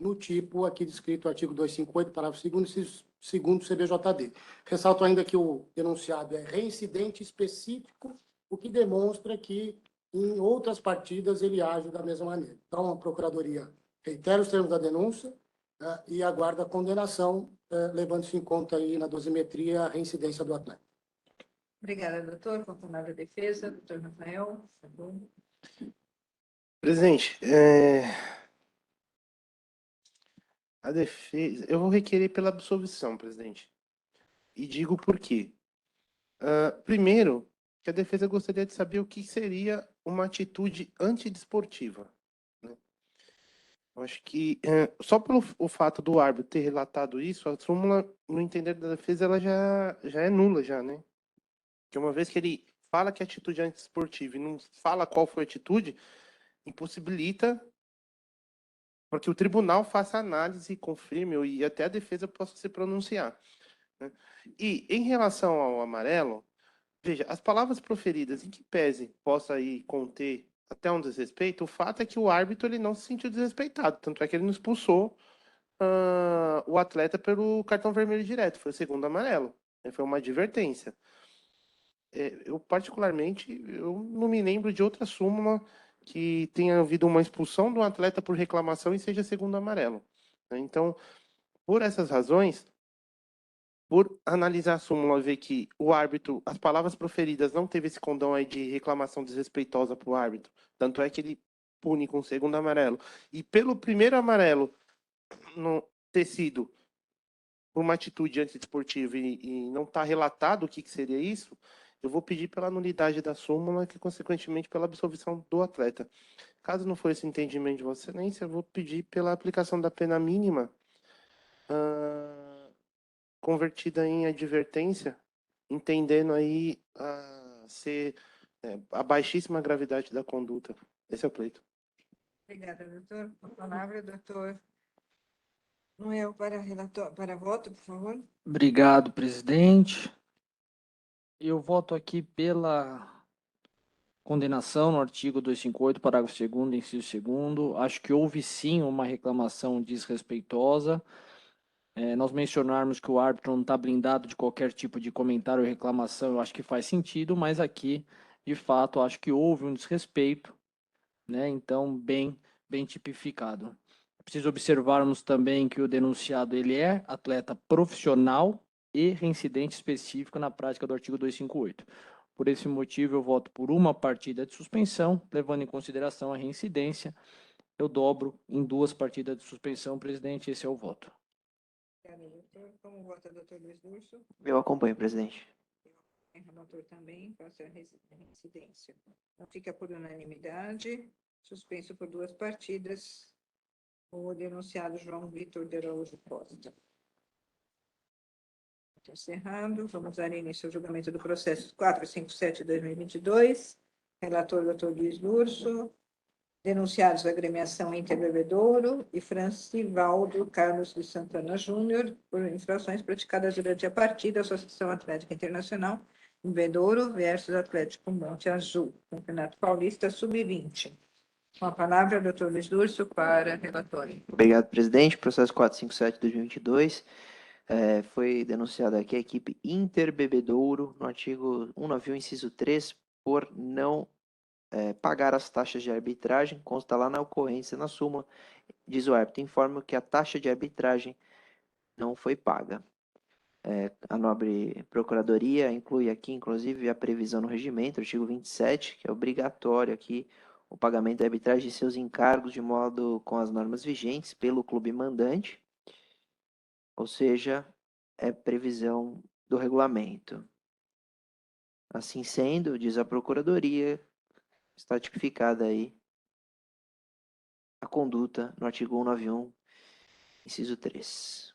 no tipo aqui descrito, artigo 258, parágrafo 2º, segundo CBJD. Ressalto ainda que o denunciado é reincidente específico, o que demonstra que em outras partidas ele age da mesma maneira. Então, a Procuradoria reitera os termos da denúncia e aguarda a condenação, levando-se em conta aí na dosimetria a reincidência do atleta. Obrigada, doutor. Com a palavra, defesa. Doutor Rafael, por favor. Presidente, A defesa, eu vou requerer pela absolvição, presidente. E digo por quê. Primeiro, que a defesa gostaria de saber o que seria uma atitude antidesportiva, né? Eu acho que só pelo o fato do árbitro ter relatado isso, a súmula, no entender da defesa, ela já é nula, já, né? Porque uma vez que ele fala que a atitude é antidesportiva e não fala qual foi a atitude, impossibilita para que o tribunal faça análise, confirme e até a defesa possa se pronunciar, né? E em relação ao amarelo, veja, as palavras proferidas, em que pese possa aí conter até um desrespeito, o fato é que o árbitro ele não se sentiu desrespeitado, tanto é que ele não expulsou o atleta pelo cartão vermelho direto, foi o segundo amarelo, né? Foi uma advertência. Eu particularmente, eu não me lembro de outra súmula que tenha havido uma expulsão de um atleta por reclamação e seja segundo amarelo, né? Então, por essas razões, por analisar a súmula e ver que o árbitro, as palavras proferidas não teve esse condão aí de reclamação desrespeitosa para o árbitro, tanto é que ele pune com o segundo amarelo. E pelo primeiro amarelo não ter sido por uma atitude antidesportiva e não está relatado o que seria isso, eu vou pedir pela nulidade da súmula e, consequentemente, pela absolvição do atleta. Caso não for esse entendimento de Vossa Excelência, eu vou pedir pela aplicação da pena mínima convertida em advertência, entendendo aí ser a baixíssima gravidade da conduta. Esse é o pleito. Obrigada, doutor. Com a palavra, doutor Noel, para voto, por favor. Obrigado, presidente. Eu voto aqui pela condenação no artigo 258, parágrafo 2º, inciso 2º. Acho que houve sim uma reclamação desrespeitosa. Nós mencionarmos que o árbitro não está blindado de qualquer tipo de comentário ou reclamação, eu acho que faz sentido, mas aqui, de fato, acho que houve um desrespeito, né? Então, bem tipificado. Preciso observarmos também que o denunciado ele é atleta profissional e reincidente específico na prática do artigo 258. Por esse motivo, eu voto por uma partida de suspensão, levando em consideração a reincidência. Eu dobro em 2 partidas de suspensão, presidente, esse é o voto. Obrigada, doutor. Como vota o doutor Luiz Durso? Eu acompanho, presidente. O relator também, passa a reincidência. Então, fica por unanimidade, suspenso por 2 partidas, o denunciado João Vitor de Araújo Costa. Encerrando, vamos dar início ao julgamento do processo 457/2022. Relator, doutor Luiz Durso. Denunciados a agremiação Interbebedouro e Francivaldo Carlos de Santana Júnior por infrações praticadas durante a partida da Associação Atlética Internacional Bebedouro versus Atlético Monte Azul, Campeonato Paulista Sub-20. Com a palavra, doutor Luiz Durso, para relatório. Obrigado, presidente. Processo 457/2022. Foi denunciada aqui a equipe Interbebedouro, no artigo 191, inciso 3, por não pagar as taxas de arbitragem. Consta lá na ocorrência, na súmula, diz o árbitro, informa que a taxa de arbitragem não foi paga. A nobre procuradoria inclui aqui, inclusive, a previsão no regimento, artigo 27, que é obrigatório aqui o pagamento da arbitragem de seus encargos de modo com as normas vigentes pelo clube mandante, ou seja, é previsão do regulamento. Assim sendo, diz a procuradoria, está tipificada aí a conduta no artigo 191, inciso 3.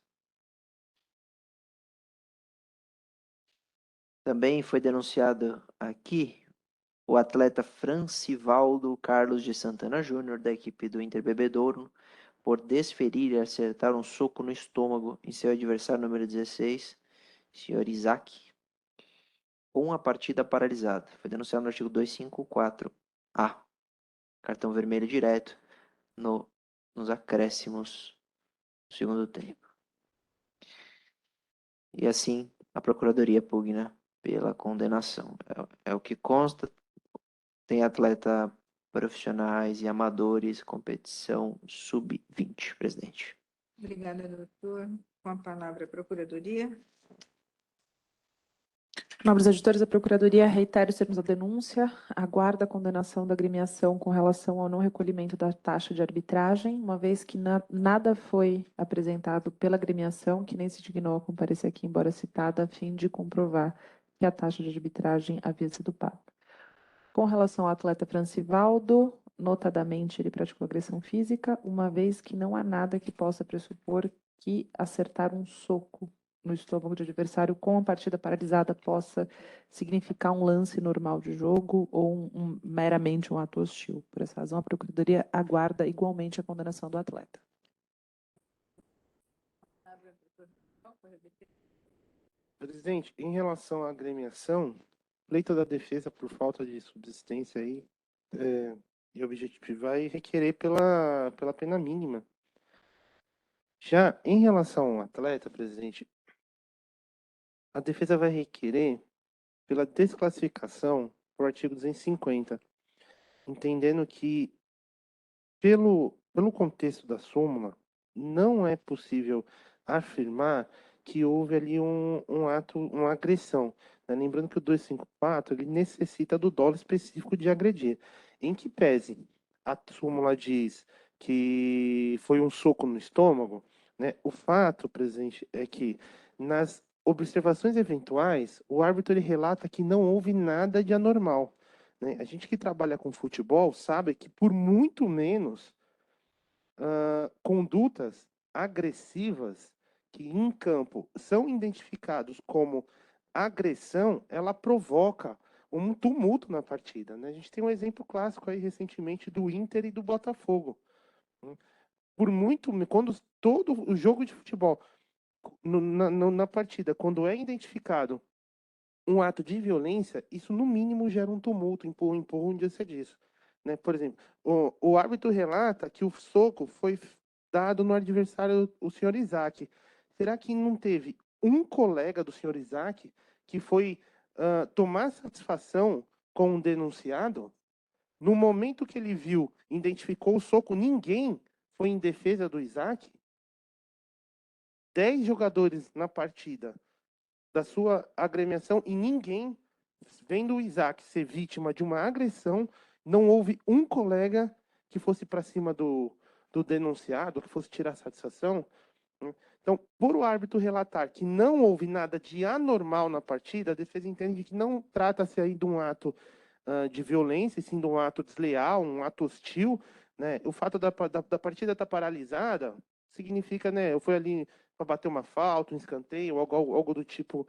Também foi denunciado aqui o atleta Francivaldo Carlos de Santana Júnior, da equipe do Inter Bebedouro, por desferir e acertar um soco no estômago em seu adversário número 16, senhor Isaac, com a partida paralisada. Foi denunciado no artigo 254-A. Cartão vermelho direto nos acréscimos do segundo tempo. E assim, a Procuradoria pugna pela condenação. É o que consta. Tem atleta profissionais e amadores, competição sub-20, presidente. Obrigada, doutor. Com a palavra, a procuradoria. Nobres auditores, a Procuradoria reitera os termos da denúncia, aguarda a condenação da agremiação com relação ao não recolhimento da taxa de arbitragem, uma vez que nada foi apresentado pela agremiação, que nem se dignou a comparecer aqui, embora citada, a fim de comprovar que a taxa de arbitragem havia sido paga. Com relação ao atleta Francivaldo, notadamente ele praticou agressão física, uma vez que não há nada que possa pressupor que acertar um soco no estômago de adversário com a partida paralisada possa significar um lance normal de jogo ou meramente um ato hostil. Por essa razão, a Procuradoria aguarda igualmente a condenação do atleta. Presidente, em relação à agremiação, pleito da defesa por falta de subsistência aí e objetivar e requerer pela pena mínima. Já em relação ao atleta, presidente, a defesa vai requerer pela desclassificação por artigo 250, entendendo que, pelo contexto da súmula, não é possível afirmar que houve ali um ato, uma agressão. Né? Lembrando que o 254 ele necessita do dolo específico de agredir. Em que pese a súmula diz que foi um soco no estômago, né? O fato, presidente, é que nas observações eventuais, o árbitro ele relata que não houve nada de anormal. Né? A gente que trabalha com futebol sabe que por muito menos condutas agressivas que em campo são identificados como agressão, ela provoca um tumulto na partida. Né? A gente tem um exemplo clássico aí recentemente do Inter e do Botafogo. Por muito, quando todo o jogo de futebol na partida, quando é identificado um ato de violência, isso no mínimo gera um tumulto, empurro, onde você disso. Né? Por exemplo, o árbitro relata que o soco foi dado no adversário, o senhor Isaac. Será que não teve um colega do senhor Isaac que foi tomar satisfação com um denunciado? No momento que ele viu, identificou o soco, ninguém foi em defesa do Isaac? 10 jogadores na partida da sua agremiação e ninguém, vendo o Isaac ser vítima de uma agressão, não houve um colega que fosse para cima do denunciado, que fosse tirar satisfação. Então, por o árbitro relatar que não houve nada de anormal na partida, a defesa entende que não trata-se aí de um ato de violência, e sim de um ato desleal, um ato hostil. Né? O fato da partida estar paralisada significa, né, eu fui ali para bater uma falta, um escanteio, algo do tipo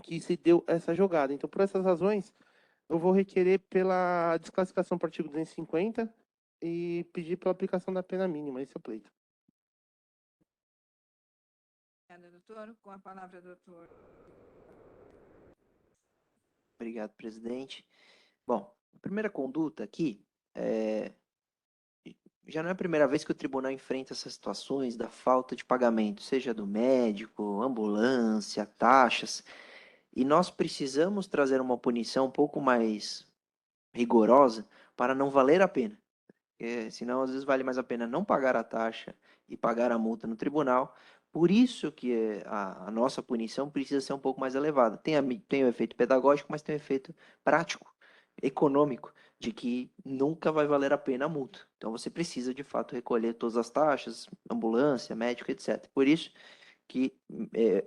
que se deu essa jogada. Então, por essas razões, eu vou requerer pela desclassificação para o artigo 250 e pedir pela aplicação da pena mínima. Esse é o pleito. Obrigada, doutor. Com a palavra, doutor. Obrigado, presidente. Bom, a primeira conduta aqui já não é a primeira vez que o tribunal enfrenta essas situações da falta de pagamento, seja do médico, ambulância, taxas, e nós precisamos trazer uma punição um pouco mais rigorosa para não valer a pena. Senão, às vezes, vale mais a pena não pagar a taxa e pagar a multa no tribunal. Por isso que a nossa punição precisa ser um pouco mais elevada. Tem o efeito pedagógico, mas tem o efeito prático, econômico, de que nunca vai valer a pena a multa. Então, você precisa, de fato, recolher todas as taxas, ambulância, médico, etc. Por isso que,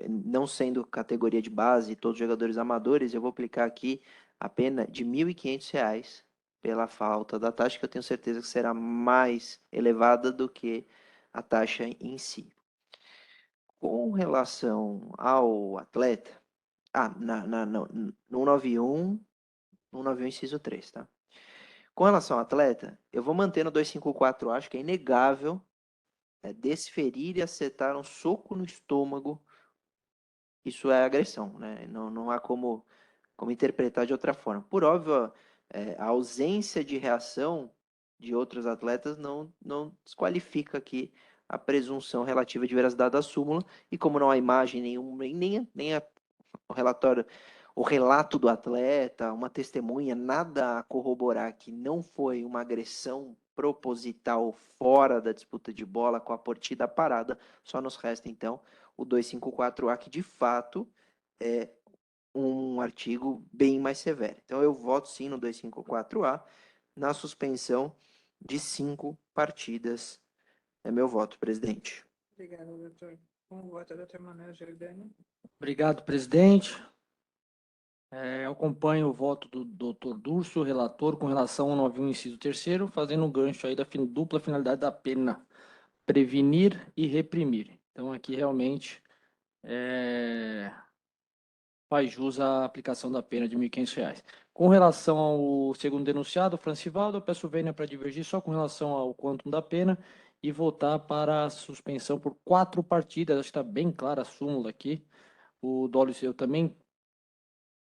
não sendo categoria de base, todos os jogadores amadores, eu vou aplicar aqui a pena de R$ 1.500 pela falta da taxa, que eu tenho certeza que será mais elevada do que a taxa em si. Com relação ao atleta, no 191, inciso 3, tá? Com relação ao atleta, eu vou manter no 254, acho que é inegável desferir e acertar um soco no estômago. Isso é agressão, né? Não há como interpretar de outra forma. Por óbvio, a ausência de reação de outros atletas não desqualifica aqui a presunção relativa de veracidade da súmula, e como não há imagem nenhuma, nem o relatório, o relato do atleta, uma testemunha, nada a corroborar que não foi uma agressão proposital fora da disputa de bola com a partida parada, só nos resta então o 254A, que de fato é um artigo bem mais severo. Então, eu voto sim no 254A, na suspensão de 5 partidas. É meu voto, presidente. Obrigada, doutor. Com o voto, doutor Manuel Giordani. Obrigado, presidente. Eu acompanho o voto do doutor Durso, relator, com relação ao 91, inciso 3º, fazendo um gancho aí da dupla finalidade da pena, prevenir e reprimir. Então, aqui realmente faz jus à aplicação da pena de R$ 1.500. Com relação ao segundo denunciado, Francivaldo, eu peço vênia para divergir só com relação ao quantum da pena e votar para a suspensão por 4 partidas. Acho que está bem clara a súmula aqui. O Dólis, eu também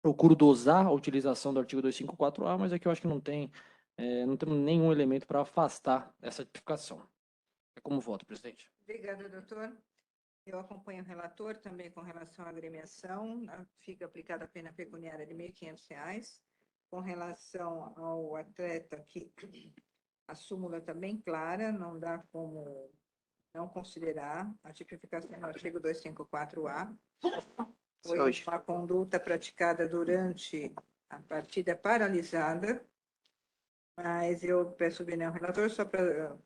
procuro dosar a utilização do artigo 254A, mas aqui eu acho que não temos nenhum elemento para afastar essa tipificação. É como voto, presidente. Obrigada, doutor. Eu acompanho o relator também com relação à agremiação. Fica aplicada a pena pecuniária de R$ 1.500. Com relação ao atleta, que a súmula está bem clara, não dá como não considerar a tipificação no artigo 254A. Foi Saúde. uma conduta praticada durante a partida paralisada, mas eu peço opinião ao relator só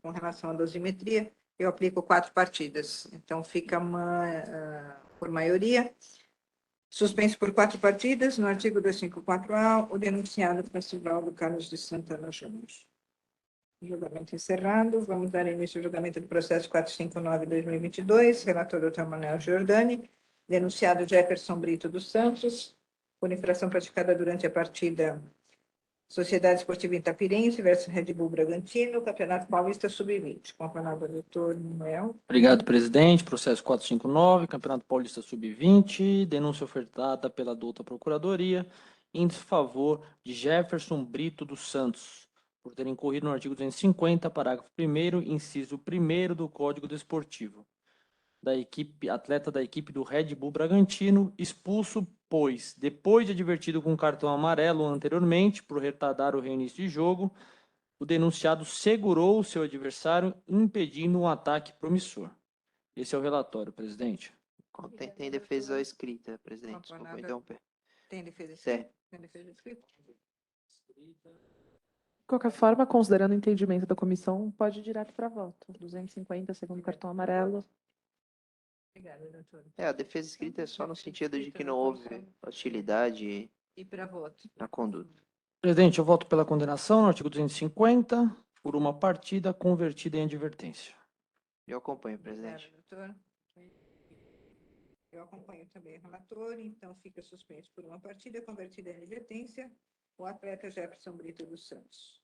com relação à dosimetria, eu aplico 4 partidas, então fica por maioria. Suspenso por 4 partidas, no artigo 254A, o denunciado Francivaldo Carlos de Santana Júnior. Julgamento encerrado. Vamos dar início ao julgamento do processo 459/2022. Relator Dr. Manuel Giordani. Denunciado Jefferson Brito dos Santos, por infração praticada durante a partida Sociedade Esportiva Itapirense versus Red Bull Bragantino, Campeonato Paulista Sub-20. Com a palavra, doutor Manuel. Obrigado, presidente. Processo 459, Campeonato Paulista Sub-20, denúncia ofertada pela douta Procuradoria em desfavor de Jefferson Brito dos Santos, por ter incorrido no artigo 250, parágrafo 1º, inciso 1º do Código Desportivo. Atleta da equipe do Red Bull Bragantino, expulso, pois, depois de advertido com cartão amarelo anteriormente, por retardar o reinício de jogo, o denunciado segurou o seu adversário, impedindo um ataque promissor. Esse é o relatório, presidente. Tem defesa escrita, presidente. Desculpa palavra. interromper. Tem defesa Certo. escrita? Tem defesa escrita? De qualquer forma, considerando o entendimento da comissão, pode ir direto para voto. 250, segundo cartão amarelo. Obrigada, doutor. A defesa escrita é só no sentido de que não houve hostilidade E para voto? na conduta. Presidente, eu voto pela condenação no artigo 250, por uma partida convertida em advertência. Eu acompanho, presidente. Obrigada, doutor. Eu acompanho também o relator, então fica suspenso por uma partida convertida em advertência o atleta Jefferson Brito dos Santos.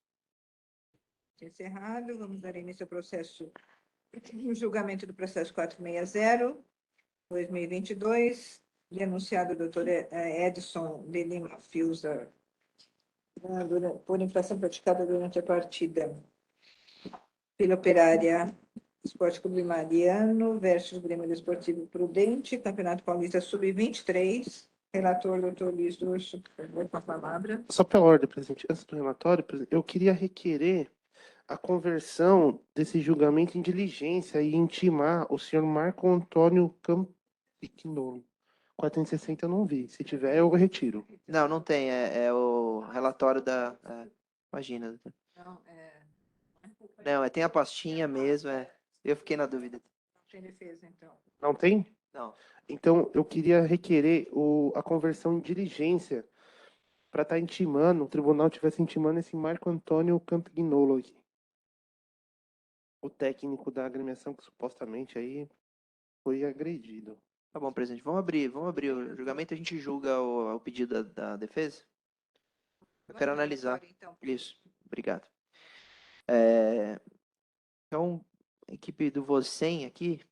Encerrado, vamos dar início ao processo, o julgamento do processo 460/2022, denunciado o doutor Edson de Lima Fiuza, por infração praticada durante a partida pela Operária Esporte Clube Mariano versus Grêmio Desportivo Prudente, Campeonato Paulista Sub-23. Relator, doutor Luiz Durso, por favor, com a palavra. Só pela ordem, presidente, antes do relatório, presidente, eu queria requerer a conversão desse julgamento em diligência e intimar o senhor Marco Antônio Campignolo. 460 eu não vi. Se tiver, eu retiro. Não tem. É o relatório da... imagina, doutor. Não, tem a pastinha mesmo. Eu fiquei na dúvida. Não tem defesa, então. Não tem? Não. Então, eu queria requerer a conversão em diligência para estar intimando, o tribunal estivesse intimando esse Marco Antônio Campignolo aqui. O técnico da agremiação que supostamente aí foi agredido. Tá bom, presidente. Vamos abrir o julgamento. A gente julga o pedido da defesa. Eu quero analisar. Então, Isso. Obrigado. Então, a equipe do Vocem aqui,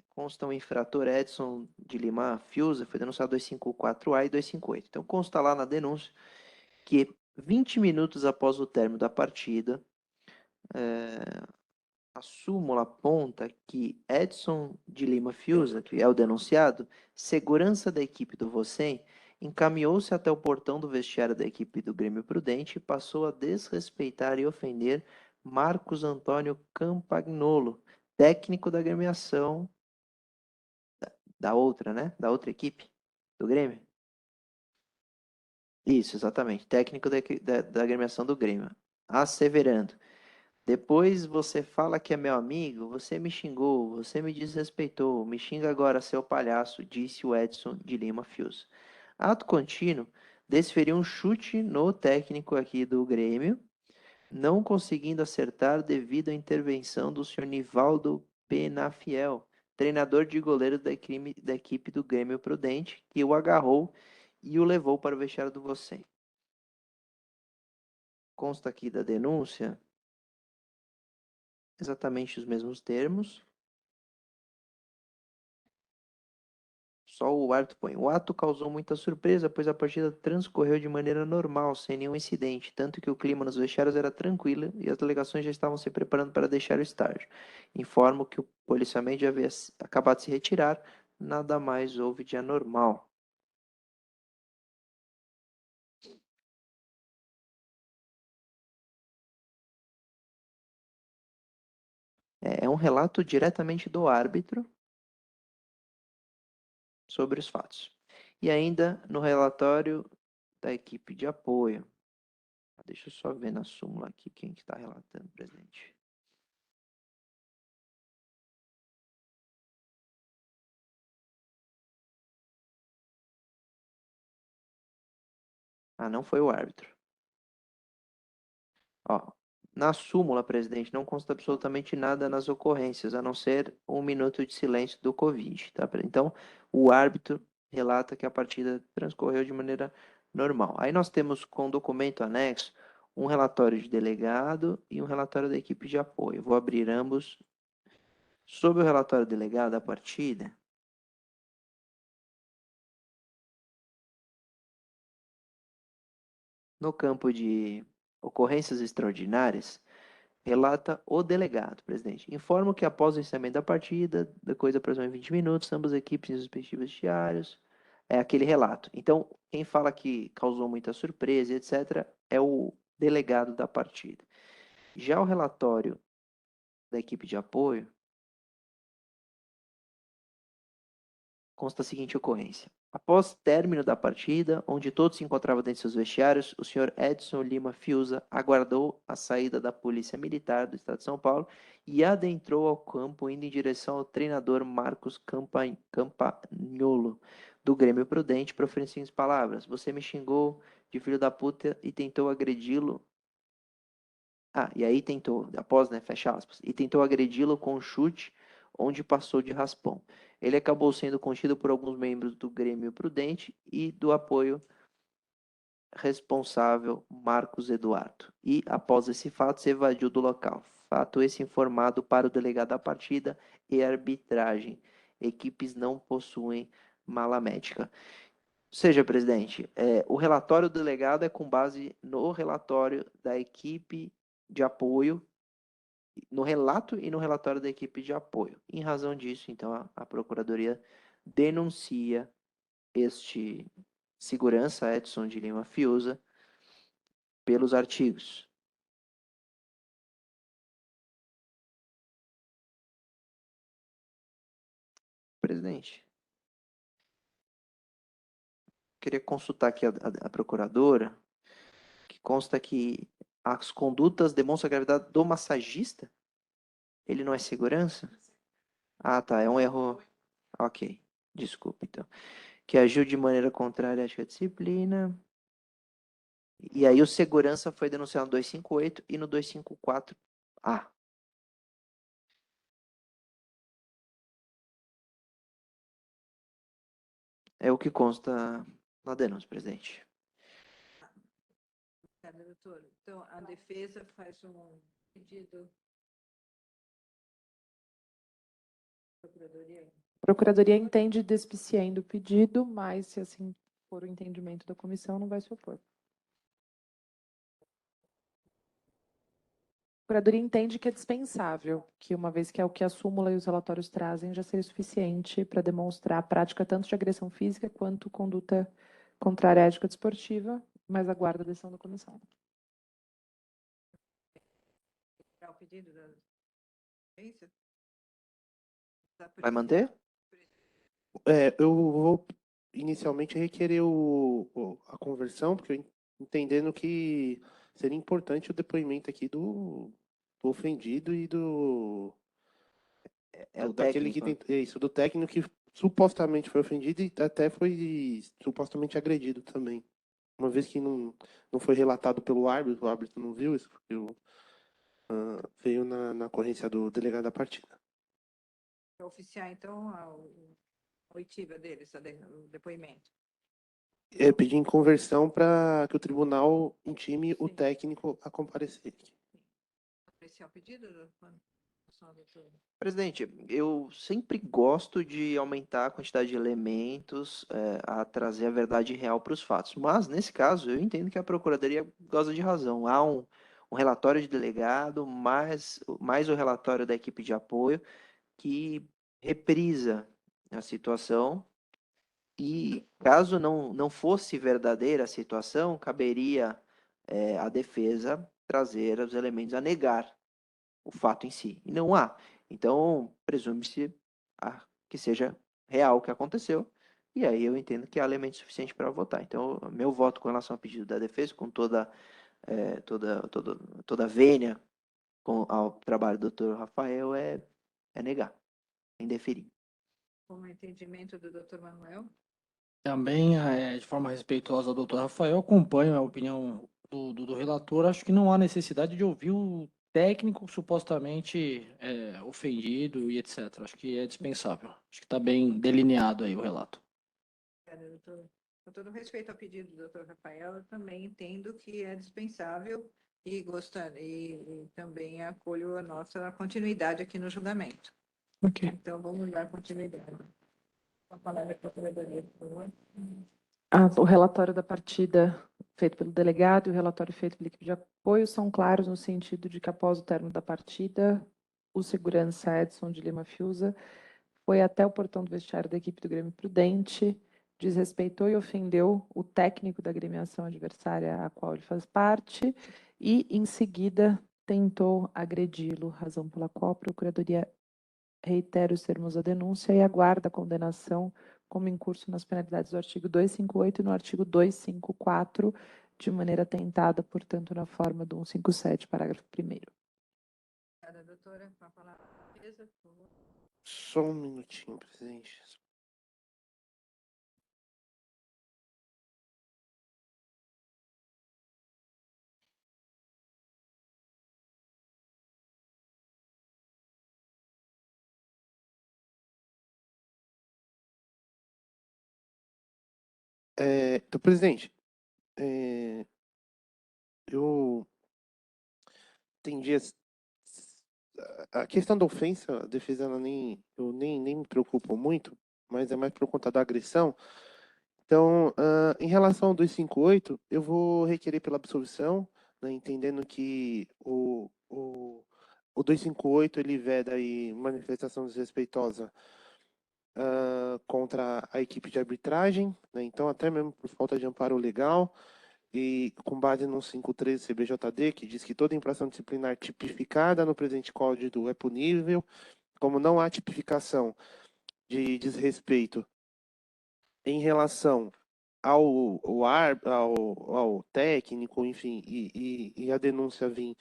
consta o infrator Edson de Lima Fiuza, foi denunciado 254A e 258. Então, consta lá na denúncia que 20 minutos após o término da partida, a súmula aponta que Edson de Lima Fiuza, que é o denunciado, segurança da equipe do Vocem, encaminhou-se até o portão do vestiário da equipe do Grêmio Prudente e passou a desrespeitar e ofender Marcos Antônio Campagnolo, técnico da agremiação da outra, né? Da outra equipe do Grêmio. Isso, exatamente. Técnico da agremiação do Grêmio. Asseverando. Depois você fala que é meu amigo, você me xingou, você me desrespeitou, me xinga agora, seu palhaço, disse o Edson de Lima Fios. Ato contínuo, desferiu um chute no técnico aqui do Grêmio, não conseguindo acertar devido à intervenção do senhor Nivaldo Penafiel, treinador de goleiro da equipe do Grêmio Prudente, que o agarrou e o levou para o vestiário do Você. Consta aqui da denúncia exatamente os mesmos termos. Só o árbitro põe. O ato causou muita surpresa, pois a partida transcorreu de maneira normal, sem nenhum incidente, tanto que o clima nos vestiários era tranquilo e as delegações já estavam se preparando para deixar o estádio. Informo que o policiamento já havia acabado de se retirar, nada mais houve de anormal. É um relato diretamente do árbitro sobre os fatos. E ainda no relatório da equipe de apoio. Deixa eu só ver na súmula aqui quem que está relatando, presidente. Ah, não foi o árbitro. Ó, na súmula, presidente, não consta absolutamente nada nas ocorrências, a não ser 1 minuto de silêncio do Covid, tá? Então, o árbitro relata que a partida transcorreu de maneira normal. Aí nós temos com documento anexo um relatório de delegado e um relatório da equipe de apoio. Vou abrir ambos. Sobre o relatório delegado da partida, no campo de ocorrências extraordinárias, relata o delegado, presidente. Informo que após o encerramento da partida, depois da aproximadamente 20 minutos, ambas as equipes em seus respectivos vestiários, é aquele relato. Então, quem fala que causou muita surpresa, etc., é o delegado da partida. Já o relatório da equipe de apoio consta a seguinte ocorrência. Após término da partida, onde todos se encontravam dentro de seus vestiários, o senhor Edson Lima Fiuza aguardou a saída da Polícia Militar do Estado de São Paulo e adentrou ao campo indo em direção ao treinador Marcos Campagnolo, do Grêmio Prudente, proferindo as seguintes palavras: você me xingou de filho da puta e tentou agredi-lo. Ah, e aí tentou, após, né, fecha aspas, e tentou agredi-lo com um chute onde passou de raspão. Ele acabou sendo contido por alguns membros do Grêmio Prudente e do apoio responsável Marcos Eduardo. E, após esse fato, se evadiu do local. Fato esse informado para o delegado da partida e arbitragem. Equipes não possuem mala médica. Ou seja, presidente, o relatório do delegado é com base no relatório da equipe de apoio, no relato e no relatório da equipe de apoio. Em razão disso, então, a Procuradoria denuncia este segurança Edson de Lima Fiuza pelos artigos. Presidente, queria consultar aqui a procuradora, que consta que as condutas demonstram a gravidade do massagista? Ele não é segurança? Ah, tá, é um erro. Ok, desculpa, então. Que agiu de maneira contrária à ética e disciplina. E aí o segurança foi denunciado no 258 e no 254A. É o que consta na denúncia, presidente. Obrigada, doutor. Então, a defesa faz um pedido. Procuradoria. A Procuradoria entende despiciendo o pedido, mas se assim for o entendimento da comissão, não vai se opor. A Procuradoria entende que é dispensável, que uma vez que é o que a súmula e os relatórios trazem, já seria suficiente para demonstrar a prática tanto de agressão física quanto conduta contrária à ética desportiva, mas aguarda a decisão da comissão. O pedido da defesa? Vai manter? Eu vou inicialmente requerer a conversão, porque eu entendendo que seria importante o depoimento aqui do ofendido e É o daquele que técnico. tem isso, do técnico que supostamente foi ofendido e até foi supostamente agredido também. Uma vez que não foi relatado pelo árbitro, o árbitro não viu isso, porque veio na ocorrência do delegado da partida. Oficiar, então, a oitiva deles, o depoimento. Pedir em conversão para que o tribunal intime o Sim. técnico a comparecer. Apreciar o pedido, doutor? Presidente, eu sempre gosto de aumentar a quantidade de elementos a trazer a verdade real para os fatos. Mas, nesse caso, eu entendo que a Procuradoria goza de razão. Há um relatório de delegado, mais o relatório da equipe de apoio, que reprisa a situação. E caso não fosse verdadeira a situação, caberia à defesa trazer os elementos a negar o fato em si. E não há. Então, presume-se que seja real o que aconteceu. E aí eu entendo que há elemento suficiente para votar. Então, meu voto com relação ao pedido da defesa, com toda a vênia ao trabalho do Dr. Rafael, é negar, indeferir. Com o entendimento do doutor Manuel? Também, de forma respeitosa ao doutor Rafael, acompanho a opinião do relator. Acho que não há necessidade de ouvir o técnico supostamente ofendido e etc. Acho que é dispensável. Acho que está bem delineado aí o relato. Obrigada, doutor. Com todo respeito ao pedido do doutor Rafael, eu também entendo que é dispensável e também acolho a nossa continuidade aqui no julgamento. Ok. Então, vamos dar continuidade. Com a palavra para a Procuradoria, por favor. O relatório da partida feito pelo delegado e o relatório feito pela equipe de apoio são claros no sentido de que, após o término da partida, o segurança Edson de Lima Fiuza foi até o portão do vestiário da equipe do Grêmio Prudente, desrespeitou e ofendeu o técnico da agremiação adversária a qual ele faz parte e, em seguida, tentou agredi-lo, razão pela qual a Procuradoria reitera os termos da denúncia e aguarda a condenação como incurso nas penalidades do artigo 258 e no artigo 254, de maneira tentada, portanto, na forma do 157, parágrafo 1º. Obrigada, doutora. Com a palavra, por favor. Só um minutinho, presidente. Então, presidente, eu entendi a questão da ofensa, a defesa ela eu nem me preocupo muito, mas é mais por conta da agressão. Então, em relação ao 258, eu vou requerer pela absolvição, né, entendendo que o 258 ele veda aí manifestação desrespeitosa contra a equipe de arbitragem, né, então até mesmo por falta de amparo legal, e com base no 513 CBJD, que diz que toda infração disciplinar tipificada no presente código é punível, como não há tipificação de desrespeito em relação ao técnico, enfim, e a denúncia vir,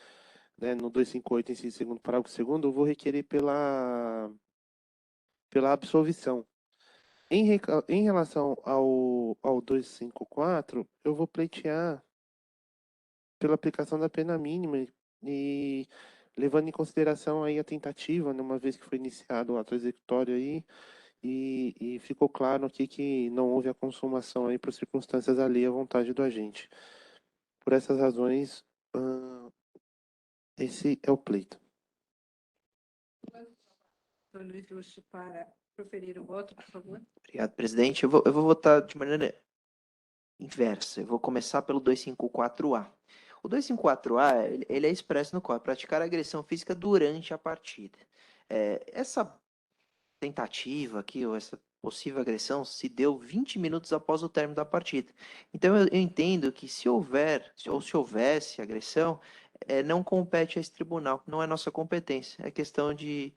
né, no 258, inciso segundo, parágrafo segundo, eu vou requerer pela absolvição. Em relação ao 254, eu vou pleitear pela aplicação da pena mínima e levando em consideração aí a tentativa, né, uma vez que foi iniciado o ato executório aí, e ficou claro aqui que não houve a consumação aí por circunstâncias alheias à vontade do agente. Por essas razões, esse é o pleito. Doutor Luiz Lúcio, para proferir o voto, por favor. Obrigado, presidente. Eu vou votar de maneira inversa. Eu vou começar pelo 254A. O 254A, ele é expresso no Código: praticar agressão física durante a partida. Essa tentativa aqui, ou essa possível agressão, se deu 20 minutos após o término da partida. Então, eu entendo que se houvesse agressão, não compete a esse tribunal, não é nossa competência. É questão de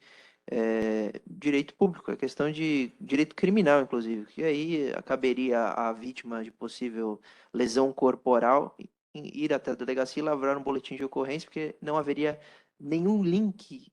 direito público, é questão de direito criminal, inclusive, que aí caberia à vítima de possível lesão corporal ir até a delegacia e lavrar um boletim de ocorrência, porque não haveria nenhum link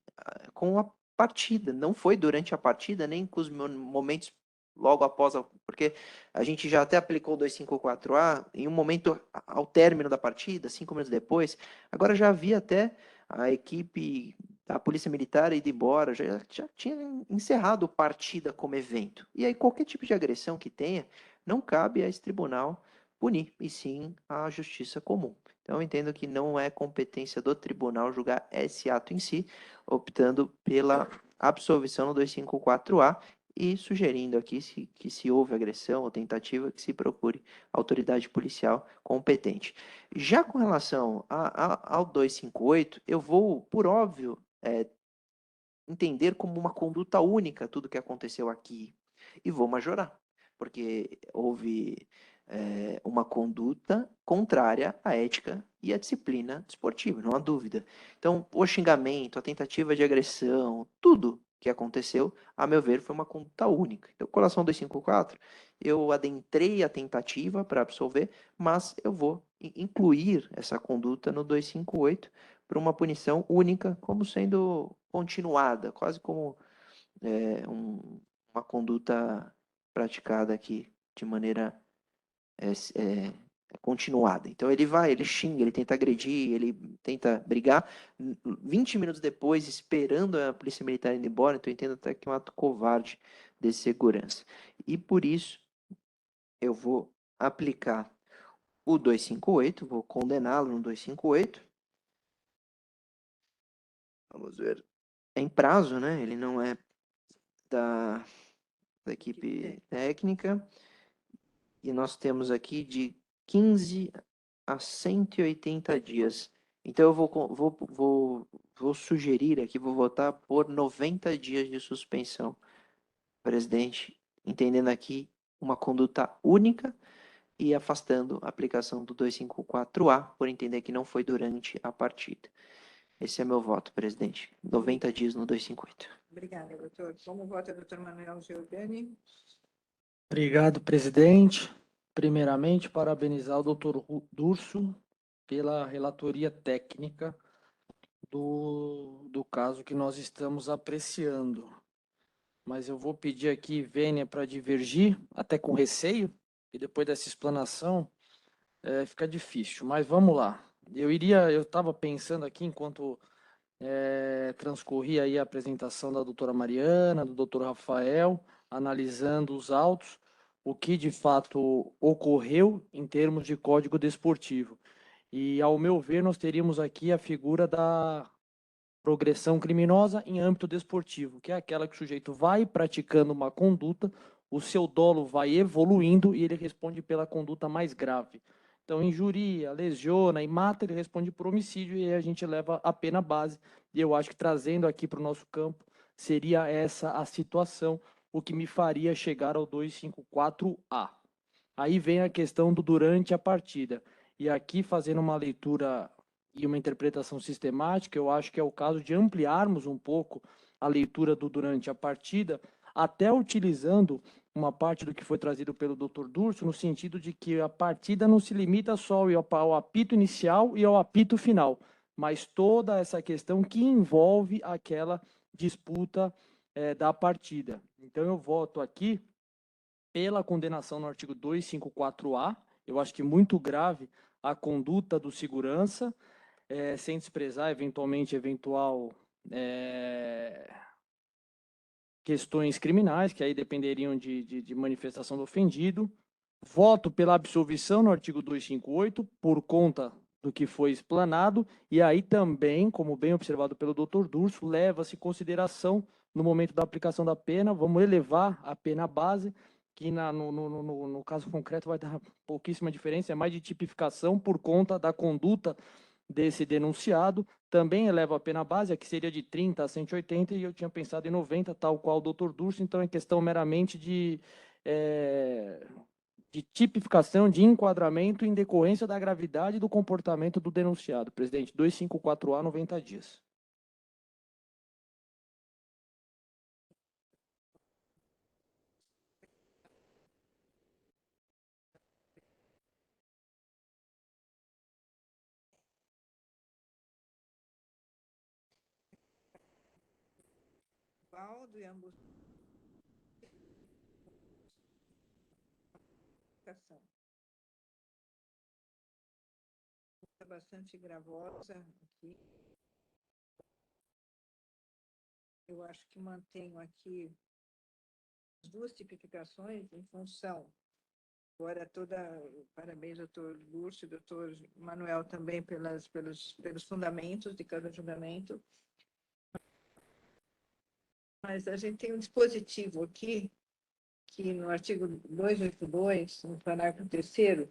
com a partida, não foi durante a partida, nem com os momentos logo após, porque a gente já até aplicou o 254A em um momento ao término da partida, 5 minutos depois, agora já havia até a equipe da Polícia Militar ido embora, já tinha encerrado a partida como evento. E aí qualquer tipo de agressão que tenha, não cabe a esse tribunal punir, e sim a justiça comum. Então eu entendo que não é competência do tribunal julgar esse ato em si, optando pela absolvição no 254A e sugerindo aqui que se houve agressão ou tentativa, que se procure autoridade policial competente. Já com relação ao 258, eu vou, por óbvio, entender como uma conduta única tudo que aconteceu aqui e vou majorar, porque houve uma conduta contrária à ética e à disciplina desportiva, não há dúvida. Então, o xingamento, a tentativa de agressão, tudo que aconteceu, a meu ver, foi uma conduta única. Então, com relação ao 254, eu adentrei a tentativa para absolver, mas eu vou incluir essa conduta no 258 para uma punição única, como sendo continuada, quase como uma conduta praticada aqui de maneira continuada. Então ele xinga, ele tenta agredir, ele tenta brigar. 20 minutos depois, esperando a polícia militar ir embora, então eu entendo até que é um ato covarde de segurança. E por isso, eu vou aplicar o 258, vou condená-lo no 258. Vamos ver. É em prazo, né? Ele não é da equipe técnica. E nós temos aqui de 15 a 180 dias. Então eu vou sugerir aqui, vou votar por 90 dias de suspensão, presidente, entendendo aqui uma conduta única e afastando a aplicação do 254A, por entender que não foi durante a partida. Esse é meu voto, presidente. 90 dias no 258. Obrigada, doutor. Como vota o doutor Manuel Giordani? Obrigado, presidente. Primeiramente, parabenizar o doutor Durso pela relatoria técnica do caso que nós estamos apreciando. Mas eu vou pedir aqui, Vênia, para divergir, até com receio, e depois dessa explanação fica difícil. Mas vamos lá. Eu estava pensando aqui, enquanto transcorria aí a apresentação da doutora Mariana, do doutor Rafael, analisando os autos, o que de fato ocorreu em termos de código desportivo. E, ao meu ver, nós teríamos aqui a figura da progressão criminosa em âmbito desportivo, que é aquela que o sujeito vai praticando uma conduta, o seu dolo vai evoluindo e ele responde pela conduta mais grave. Então, injuria, lesiona e mata, ele responde por homicídio e aí a gente leva a pena base. E eu acho que trazendo aqui para o nosso campo, seria essa a situação, o que me faria chegar ao 254A. Aí vem a questão do durante a partida. E aqui, fazendo uma leitura e uma interpretação sistemática, eu acho que é o caso de ampliarmos um pouco a leitura do durante a partida, até utilizando uma parte do que foi trazido pelo Dr. Durso, no sentido de que a partida não se limita só ao apito inicial e ao apito final, mas toda essa questão que envolve aquela disputa da partida. Então eu voto aqui pela condenação no artigo 254A, eu acho que muito grave a conduta do segurança, sem desprezar eventual questões criminais, que aí dependeriam de manifestação do ofendido. Voto pela absolvição no artigo 258, por conta do que foi explanado, e aí também, como bem observado pelo Dr. Durso, leva-se em consideração, no momento da aplicação da pena, vamos elevar a pena base, que no caso concreto vai dar pouquíssima diferença, é mais de tipificação por conta da conduta desse denunciado, também eleva a pena base, que seria de 30 a 180, e eu tinha pensado em 90, tal qual o Dr. Durso, então é questão meramente de tipificação, de enquadramento em decorrência da gravidade do comportamento do denunciado. Presidente, 254A, 90 dias. laudo e ambos bastante gravosa aqui. Eu acho que mantenho aqui as duas tipificações em função. Agora, parabéns, doutor Lúcio, doutor Manuel, também pelos fundamentos de cada julgamento. Mas a gente tem um dispositivo aqui, que no artigo 282, no parágrafo 3º,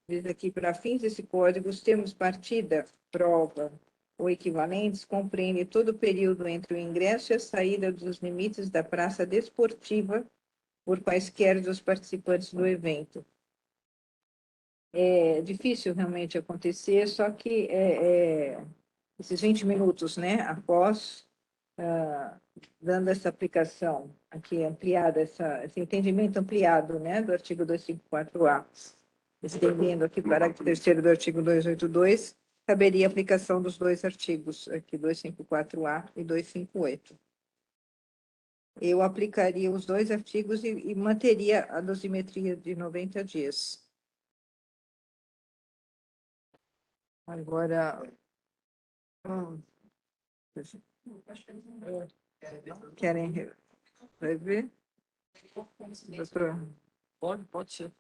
diz aqui, para fins desse código, os termos partida, prova ou equivalentes compreende todo o período entre o ingresso e a saída dos limites da praça desportiva por quaisquer dos participantes do evento. É difícil realmente acontecer, só que esses 20 minutos, né, após, dando essa aplicação aqui ampliada, esse entendimento ampliado, né, do artigo 254-A, estendendo aqui o parágrafo 3º do artigo 282, caberia a aplicação dos dois artigos, aqui 254-A e 258. Eu aplicaria os dois artigos e manteria a dosimetria de 90 dias. Agora, querem rever? Doutor? Pode ser.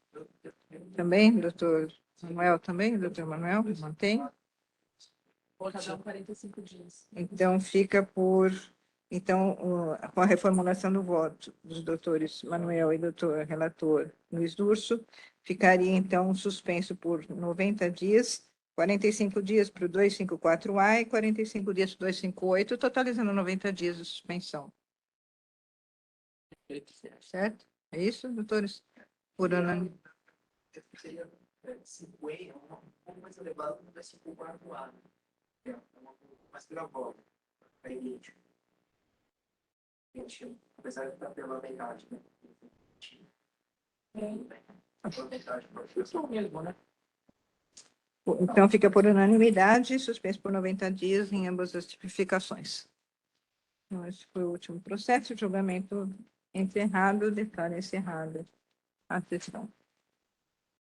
Também, doutor Manuel, também, doutor Manuel, mantém? Pode ser. 45 dias. Então, fica por... Então, com a reformulação do voto dos doutores Manuel e doutor relator Luiz Durso, ficaria, então, suspenso por 90 dias, 45 dias para o 254A e 45 dias para o 258, totalizando 90 dias de suspensão. Certo? É isso, doutores? Por unanimidade. Seria 5E, um pouco mais elevado do que 5.4A. É uma mais gravosa. Aí, apesar de estar pela metade, né? Pela metade, mesmo, né? Então, fica por unanimidade, suspenso por 90 dias em ambas as tipificações. Então, esse foi o último processo, julgamento encerrado, declaro encerrada a sessão.